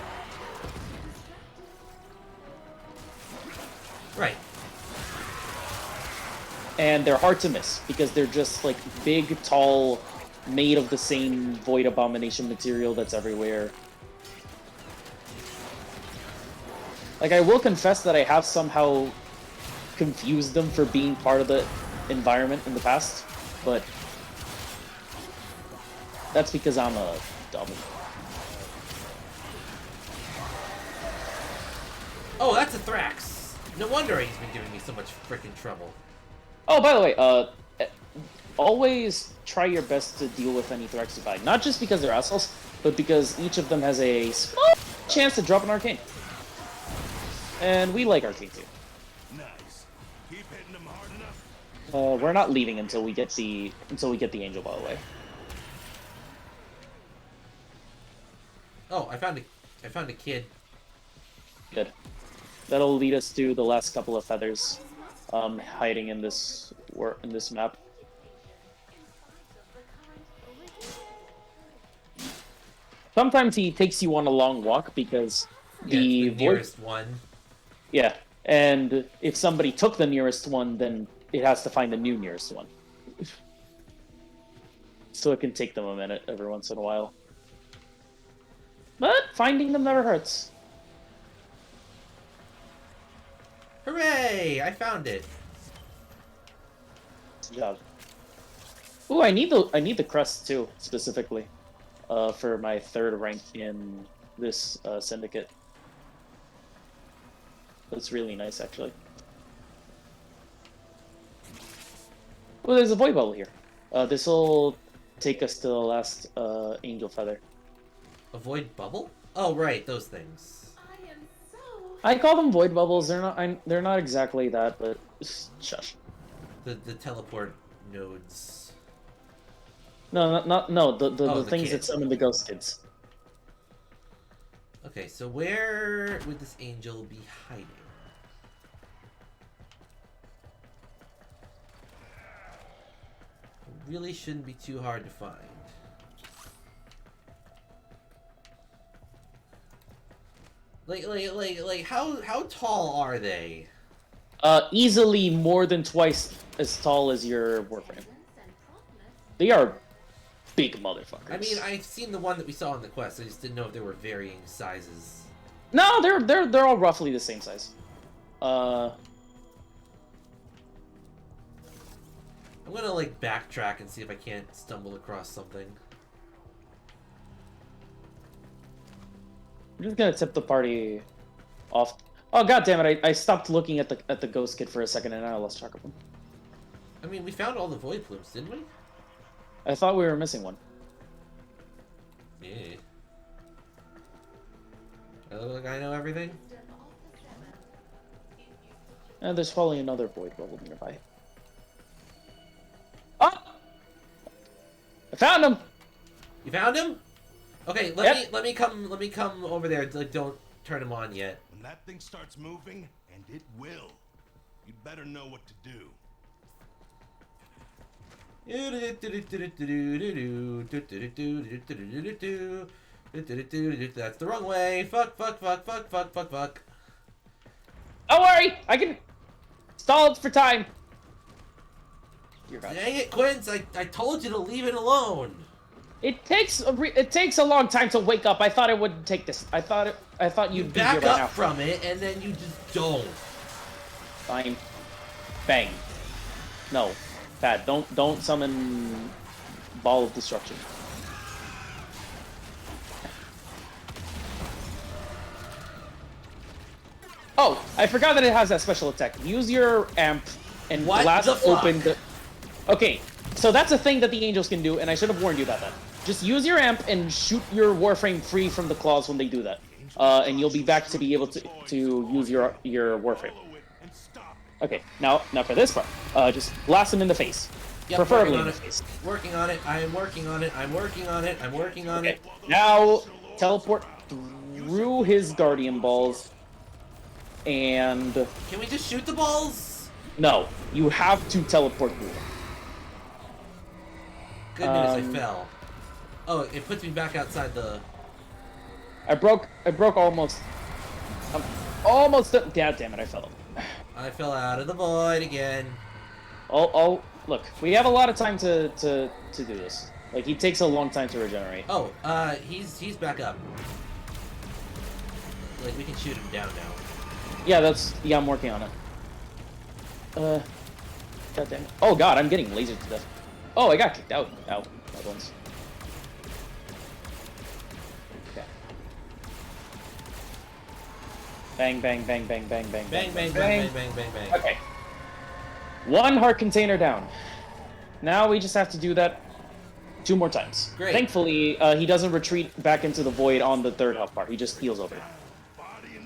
Right. And they're hard to miss, because they're just, like, big, tall, made of the same Void Abomination material that's everywhere. Like, I will confess that I have somehow confused them for being part of the environment in the past, but that's because I'm a dummy. Oh, that's a Thrax. No wonder he's been giving me so much freaking trouble. Oh, by the way, always try your best to deal with any Thrax you find. Not just because they're assholes, but because each of them has a small chance to drop an arcane. And we like arcane too. Nice. Keep hitting them hard enough. We're not leaving until we get the angel, by the way. Oh, I found a kid. Good. That'll lead us to the last couple of feathers, hiding in this map. Sometimes he takes you on a long walk because the nearest one. Yeah, and if somebody took the nearest one, then it has to find the new nearest one. So it can take them a minute every once in a while. But finding them never hurts. Hooray! I found it. Good job. Ooh, I need the crest too, specifically, for my 3rd rank in this syndicate. That's really nice, actually. Oh, there's a void bubble here. This will take us to the last angel feather. A void bubble? Oh, right, those things. I call them void bubbles. They're not exactly that, but shush. The teleport nodes. No, no. The the things kids. that summon the ghost kids. Okay, so where would this angel be hiding? It really shouldn't be too hard to find. Like, how tall are they? Easily more than twice as tall as your Warframe. They are big motherfuckers. I mean, I've seen the one that we saw on the quest. I just didn't know if there were varying sizes. No, they're all roughly the same size. I'm gonna like backtrack and see if I can't stumble across something. I'm just gonna tip the party off. Oh, god damn it! I stopped looking at the ghost kid for a second and I lost track of him. I mean, we found all the void plumes, didn't we? I thought we were missing one. Yeah. I look like I know everything. And there's probably another void bubble nearby. Oh! I found him. You found him? Okay, let me come over there. Like, don't turn him on yet. When that thing starts moving, and it will, you'd better know what to do. That's the wrong way. Fuck. Don't worry, I can stall it for time. You're right. Dang it, Quince! I told you to leave it alone. It takes a long time to wake up. I thought it wouldn't take this. I thought you'd be here Back right now. up from it, and then you just don't. Fine. Bang. No, Pat. Don't summon ball of destruction. Oh, I forgot that it has that special attack. Use your amp and What blast the fuck? open the... Okay, so that's a thing that the angels can do, and I should have warned you about that. Just use your amp and shoot your Warframe free from the claws when they do that. And you'll be back to be able to use your Warframe. Okay, now for this part, just blast them in the face. Yep, Preferably working in on the it. face. Working on it. I am working on it. I'm working on it. I'm working on Okay, it. now teleport through his Guardian Balls, and... Can we just shoot the balls? No, you have to teleport through them. Good news, I fell. Oh, it puts me back outside the... I broke almost... I'm almost... God damn it, I fell. I fell out of the void again. Look, we have a lot of time to do this. Like, he takes a long time to regenerate. Oh, he's back up. Like, we can shoot him down now. Yeah, I'm working on it. God damn it. Oh god, I'm getting lasered to death. Oh, I got kicked out. Ow. That one's... Okay. Bang, bang, bang, bang, bang, bang, Bang, bang, bang, bang, bang, bang, bang. Okay. One heart container down. Now we just have to do that 2 more times. Great. Thankfully, he doesn't retreat back into the void on the 3rd health bar. He just heals over.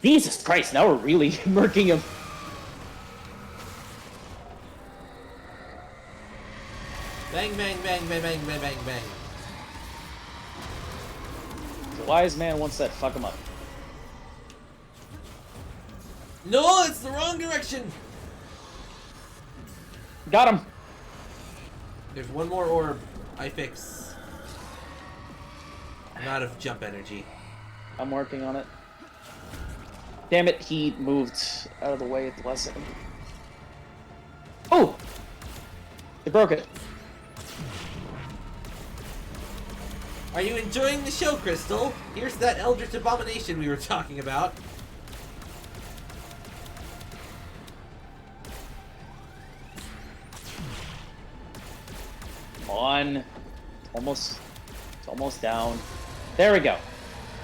Jesus Christ, now we're really murking him. Bang, bang, bang, bang, bang, bang, bang, bang. The wise man once said, fuck him up. No, it's the wrong direction! Got him. There's one more orb I fix. I'm out of jump energy. I'm working on it. Damn it, he moved out of the way at the last second. Oh! They broke it. Are you enjoying the show, Crystal? Here's that Eldritch Abomination we were talking about. Come on. It's almost down. There we go.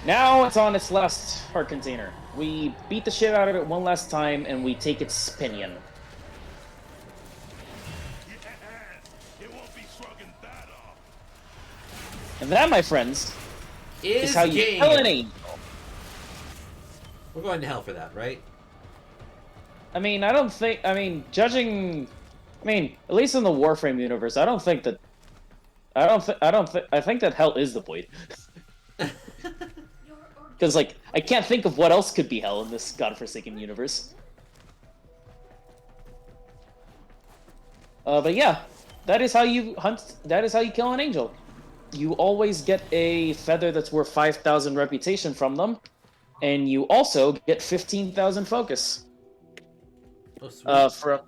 Now it's on its last heart container. We beat the shit out of it one last time, and we take its pinion. And that, my friends, is how you game. kill an angel. We're going to hell for that, right? I mean, I don't think... I mean, judging... I mean, at least in the Warframe universe, I don't think that... I think that hell is the void. Because, like, I can't think of what else could be hell in this godforsaken universe. But yeah, that is how you hunt... That is how you kill an angel. You always get a feather that's worth 5,000 reputation from them, and you also get 15,000 focus. Oh, sweet. For...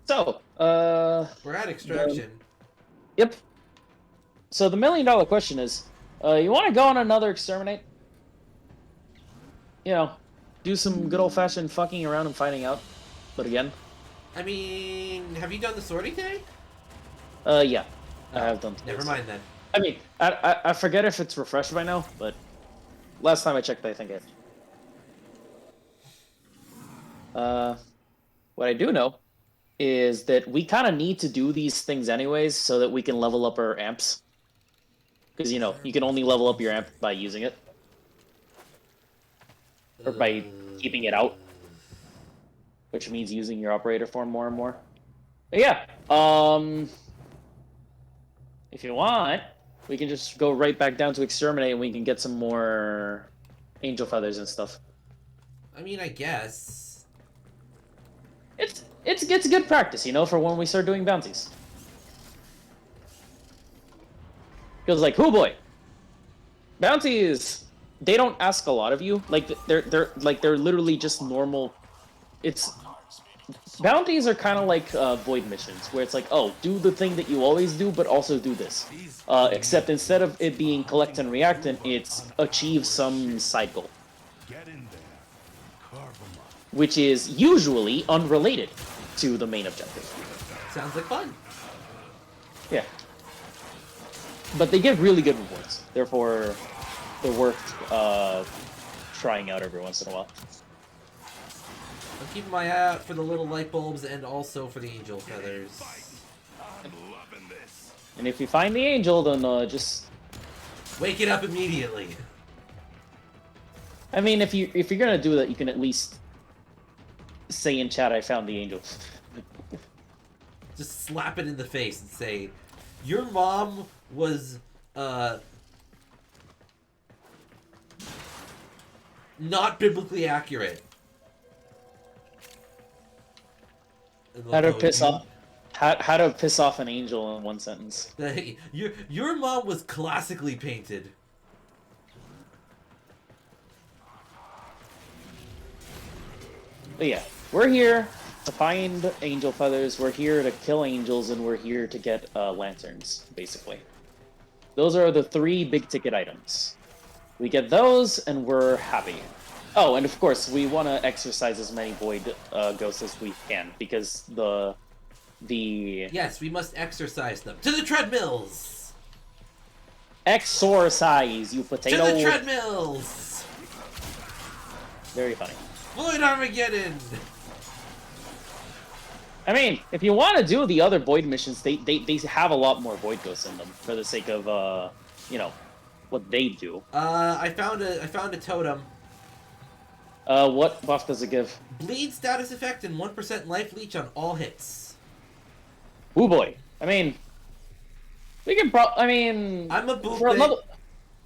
So, We're at extraction. Yep. So the $1 million question is, you want to go on another exterminate? You know, do some good old-fashioned fucking around and finding out. But again, I mean, have you done the sorting today? yeah, I have done. Never mind then. I mean, I forget if it's refreshed by now, but last time I checked, I think it. What I do know is that we kind of need to do these things anyways so that we can level up our amps. Because, you know, you can only level up your amp by using it. Or by keeping it out. Which means using your operator form more and more. But yeah, if you want, we can just go right back down to exterminate and we can get some more angel feathers and stuff. I mean, I guess. It's good practice, you know, for when we start doing bounties. Because, like, oh boy, bounties, they don't ask a lot of you. Like, they're literally just normal. bounties are kind of like void missions, where it's like, oh, do the thing that you always do, but also do this. Except instead of it being collect and reactant, it's achieve some side goal. Get in there. Carve 'em up. Which is usually unrelated to the main objective. Sounds like fun. Yeah. But they give really good rewards. Therefore, they're worth trying out every once in a while. I'm keeping my eye out for the little light bulbs and also for the angel feathers. I'm loving this. And if you find the angel, then just... Wake it up immediately. I mean, if you're gonna do that, you can at least say in chat, "I found the angel." Just slap it in the face and say, your mom was, not biblically accurate. How to piss off... How to piss off an angel in one sentence. Your mom was classically painted. But yeah, we're here to find angel feathers, we're here to kill angels, and we're here to get lanterns, basically. Those are the 3 big ticket items. We get those, and we're happy. Oh, and of course, we want to exercise as many void ghosts as we can, because the... Yes, we must exercise them. To the treadmills! Exorcise, you potato! To the treadmills! Very funny. Void Armageddon! I mean, if you want to do the other void missions, they have a lot more void ghosts in them, for the sake of, you know, what they do. I found a totem. What buff does it give? Bleed status effect and 1% life leech on all hits. Ooh boy. I mean, we can I mean, I'm a boop for a it. level...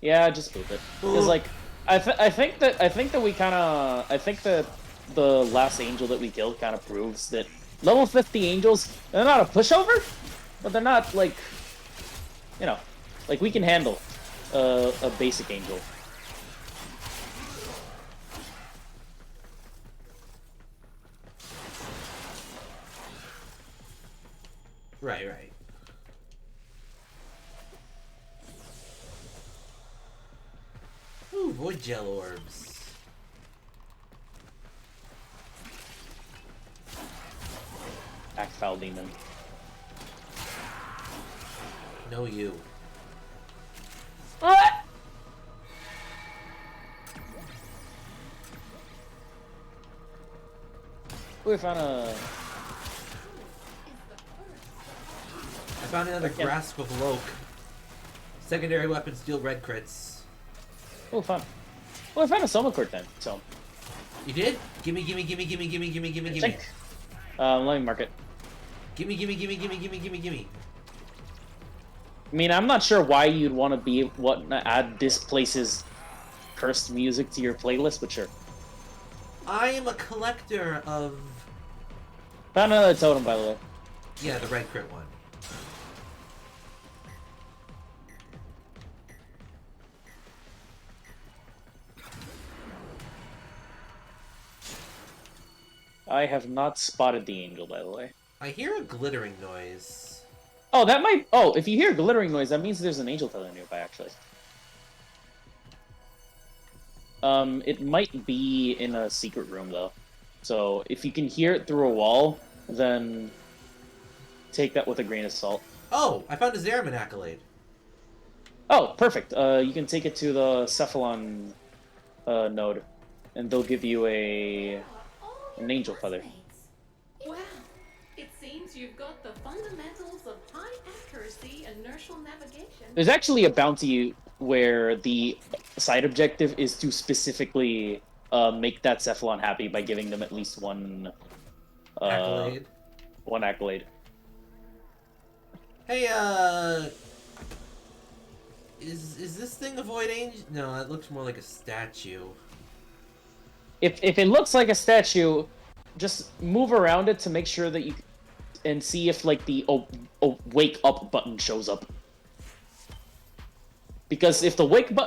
Yeah, just boop it. Because like, I think that we kind of, I think that the last angel that we killed kind of proves that level 50 angels, they're not a pushover, but they're not like, you know, like we can handle a basic angel. Right, right. Ooh, void gel orbs. Act foul demon. No, you. What? We found a... I found another grasp of Loke. Secondary weapons deal red crits. Oh, fun. Well, I found a Soma Court then, so... You did? Gimme, gimme, gimme, gimme, gimme, gimme, gimme, gimme. Check. Let me mark it. Gimme, gimme, gimme, gimme, gimme, gimme, gimme. I mean, I'm not sure why you'd want to add this place's cursed music to your playlist, but sure. I am a collector of... Found another totem, by the way. Yeah, the red crit one. I have not spotted the angel, by the way. I hear a glittering noise. Oh, that might... Oh, if you hear a glittering noise, that means there's an angel feather nearby, actually. It might be in a secret room, though. So, if you can hear it through a wall, then take that with a grain of salt. Oh, I found a Zeraman accolade. Oh, perfect. You can take it to the Cephalon node, and they'll give you an angel feather. Wow, it seems you've got the fundamentals of high accuracy inertial navigation. There's actually a bounty where the side objective is to specifically make that Cephalon happy by giving them at least one Accolade. One accolade. Hey, is this thing a void angel? No, it looks more like a statue. If it looks like a statue, just move around it to make sure that you and see if like the wake up button shows up. Because if the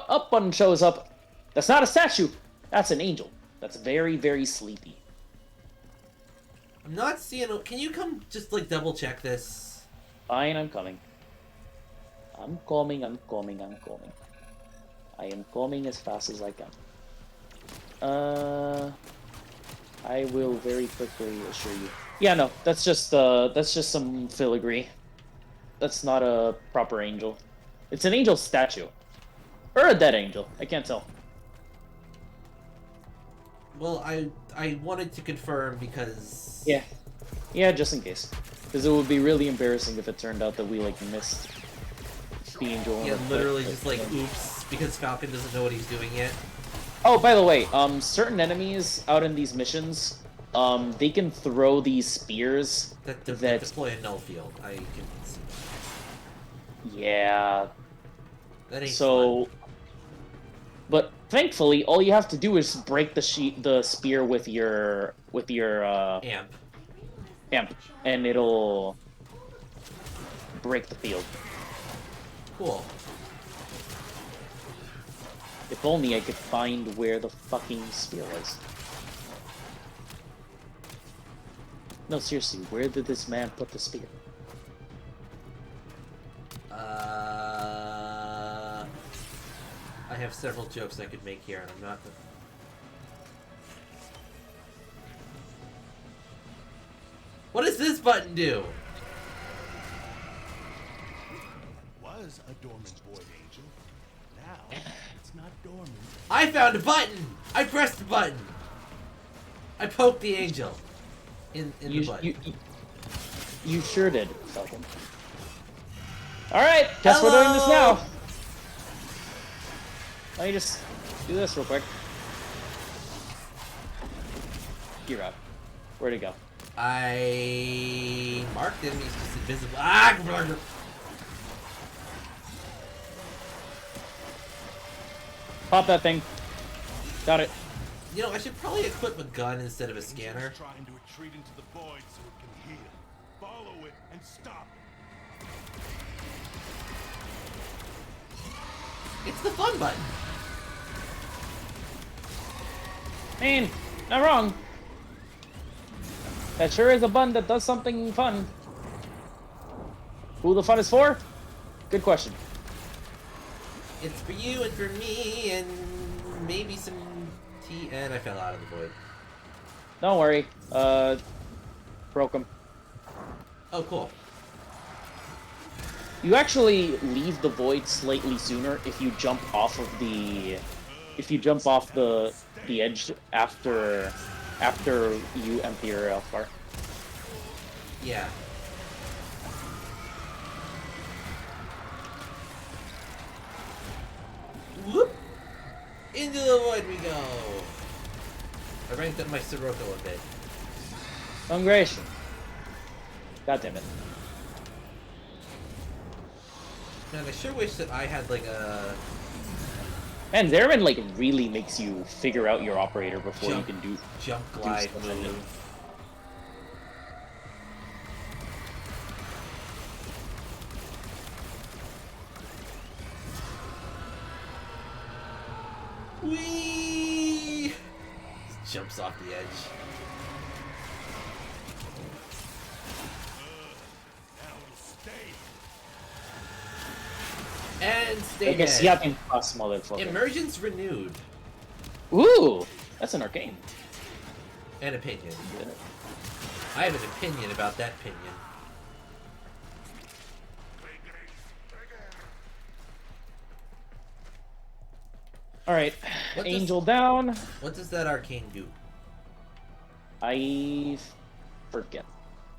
up button shows up, that's not a statue. That's an angel. That's very, very sleepy. I'm not seeing. Can you come just like double check this? Fine, I'm coming. I'm coming. I am coming as fast as I can. I will very quickly assure you. Yeah, no, that's just some filigree. That's not a proper angel. It's an angel statue. Or a dead angel. I can't tell. Well, I wanted to confirm because... Yeah. Yeah, just in case. Because it would be really embarrassing if it turned out that we, like, missed the angel. Yeah, literally just like, oops, because Falcon doesn't know what he's doing yet. Oh, by the way, certain enemies out in these missions, they can throw these spears That deploy a null field. I can see. Yeah. That ain't So... fun. But thankfully, all you have to do is break the spear with your Amp. amp, and it'll break the field. Cool. If only I could find where the fucking spear was. No, seriously, where did this man put the spear? I have several jokes I could make here, and I'm not... What does this button do? Was a dormant void angel. Now it's not dormant. I found a button! I pressed the button! I poked the angel. In the button. You sure did, Falcon. Alright, guess we're doing this now. Let me just do this real quick. You're up. Where'd it go? I marked him, he's just invisible. Ah! Pop that thing. Got it. You know, I should probably equip a gun instead of a scanner. Trying to retreat into the void so it can heal. Follow it and stop it. It's the fun button. Man, not wrong. That sure is a button that does something fun. Who the fun is for? Good question. It's for you and for me and maybe some tea. And I fell out of the void. Don't worry. Broke him. Oh, cool. You actually leave the void slightly sooner if you jump off of the... If you jump off the edge after you empty your health bar. Yeah. Whoop! Into the void we go! I ranked up my Sirocco a bit. Congratulations. God damn it. Man, I sure wish that I had like a... Man, Zeraman like really makes you figure out your operator before you can do jump glide stuff. move. Whee! Jumps off the edge. And stay I guess dead. yakin plus motherfucker. Emergence renewed. Ooh, that's an arcane. An opinion. I have an opinion about that opinion. Alright, What does- Angel down. What does that arcane do? I forget.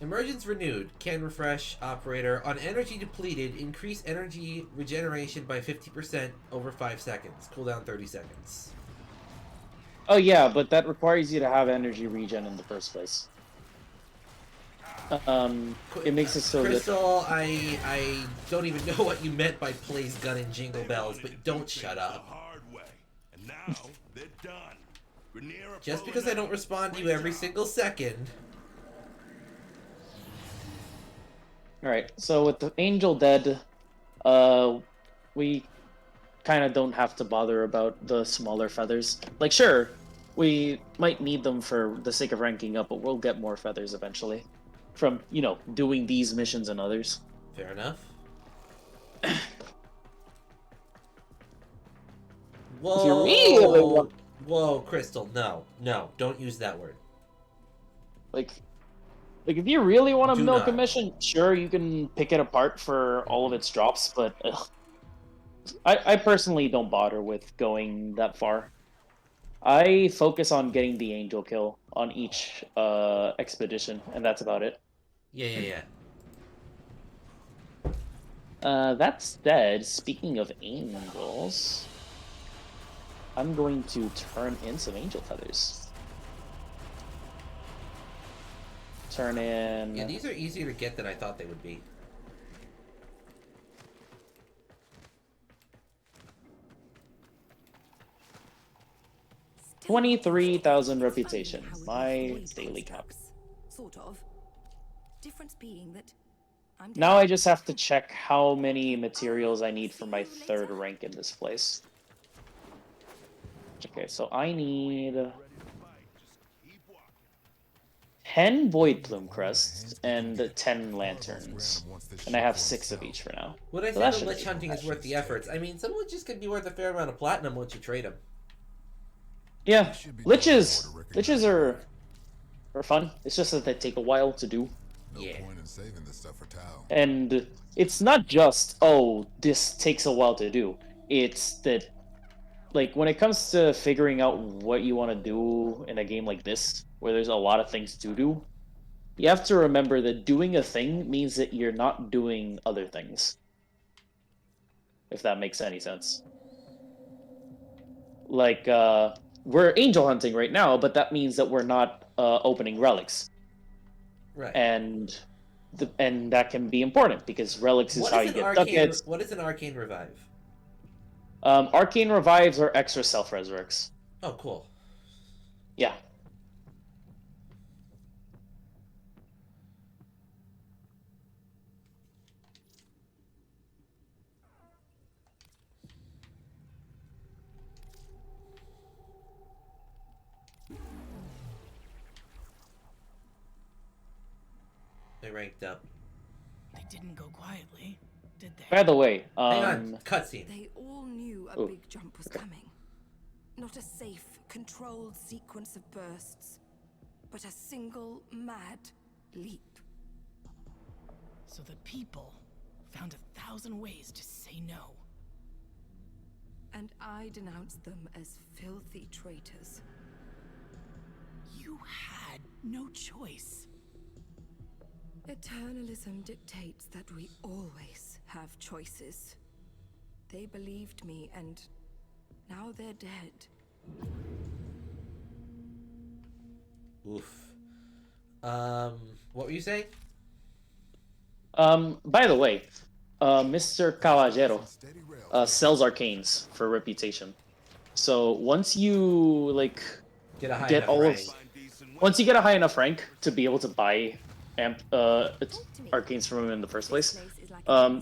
Emergence renewed. Can refresh operator. On energy depleted, increase energy regeneration by 50% over 5 seconds. Cooldown 30 seconds. Oh yeah, but that requires you to have energy regen in the first place. It makes it so that... Crystal, I don't even know what you meant by plays gun and jingle bells, but don't shut up. And now they're done. Rhaenyra Just pulling because I don't out. respond to you every single second. Alright, so with the Angel dead, we kind of don't have to bother about the smaller feathers. Like, sure, We might need them for the sake of ranking up, but we'll get more feathers eventually. From, you know, doing these missions and others. Fair enough. If you really Whoa! want, Whoa, Crystal, no. No, don't use that word. like, if you really want to Do milk a not. mission, sure, you can pick it apart for all of its drops, but I personally don't bother with going that far. I focus on getting the angel kill on each expedition, and that's about it. Yeah. That said, speaking of angels, I'm going to turn in some angel feathers. Turn in... Yeah, these are easier to get than I thought they would be. 23,000 reputation, my daily cap. Sort of. Difference being that I'm Now I just have to check how many materials I need for my 3rd rank in this place. Okay, so I need 10 Void Plume Crests and 10 Lanterns. And I have 6 of each for now. Would I So say that the should Lich be- hunting is worth the efforts? I mean, some Liches could be worth a fair amount of platinum once you trade them. Yeah, Liches are fun. It's just that they take a while to do. Yeah. Point in saving this stuff for Tau. And it's not just, oh, this takes a while to do. It's that, like, when it comes to figuring out what you want to do in a game like this, where there's a lot of things to do, you have to remember that doing a thing means that you're not doing other things. If that makes any sense. Like, we're angel hunting right now, but that means that we're not opening relics. Right. And that can be important, because relics is how you get ducats. What is an arcane revive? Arcane revives are extra self-resurrects. Oh, cool. Yeah. They ranked up. They didn't go quietly, did they? By the way, Hang on, cutscene. They all knew a Oh, big jump was coming. Not a safe, controlled sequence of bursts, but a single mad leap. So the people found 1,000 ways to say no. And I denounced them as filthy traitors. You had no choice. Eternalism dictates that we always have choices. They believed me, and now they're dead. Oof. What were you saying? By the way, Mr. Caballero sells arcanes for reputation. So once you Get a high get enough all rank. once you get a high enough rank to be able to buy arcanes from him in the first place,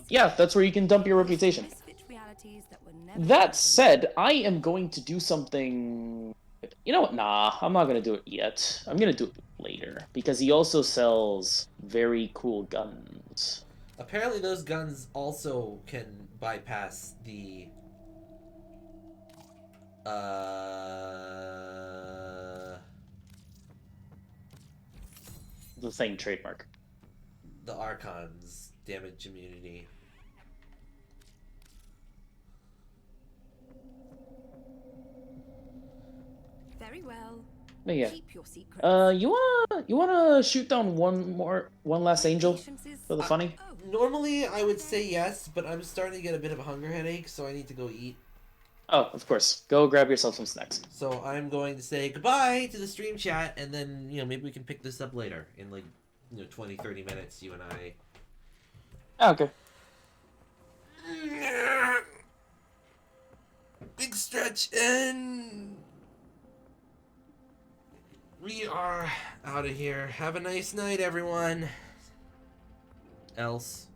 yeah, that's where you can dump your reputation. That said, I am going to do something. You know what? Nah, I'm not gonna do it yet. I'm gonna do it later, because he also sells very cool guns. Apparently those guns also can bypass the The thing trademark. the Archon's damage immunity. Very well. But yeah. Keep your secrets. You wanna shoot down one last angel for the funny? Normally I would say yes, but I'm starting to get a bit of a hunger headache, so I need to go eat. Oh, of course. Go grab yourself some snacks. So I'm going to say goodbye to the stream chat, and then, maybe we can pick this up later in 20, 30 minutes, you and I. Oh, okay. Big stretch, and we are out of here. Have a nice night, everyone. Else.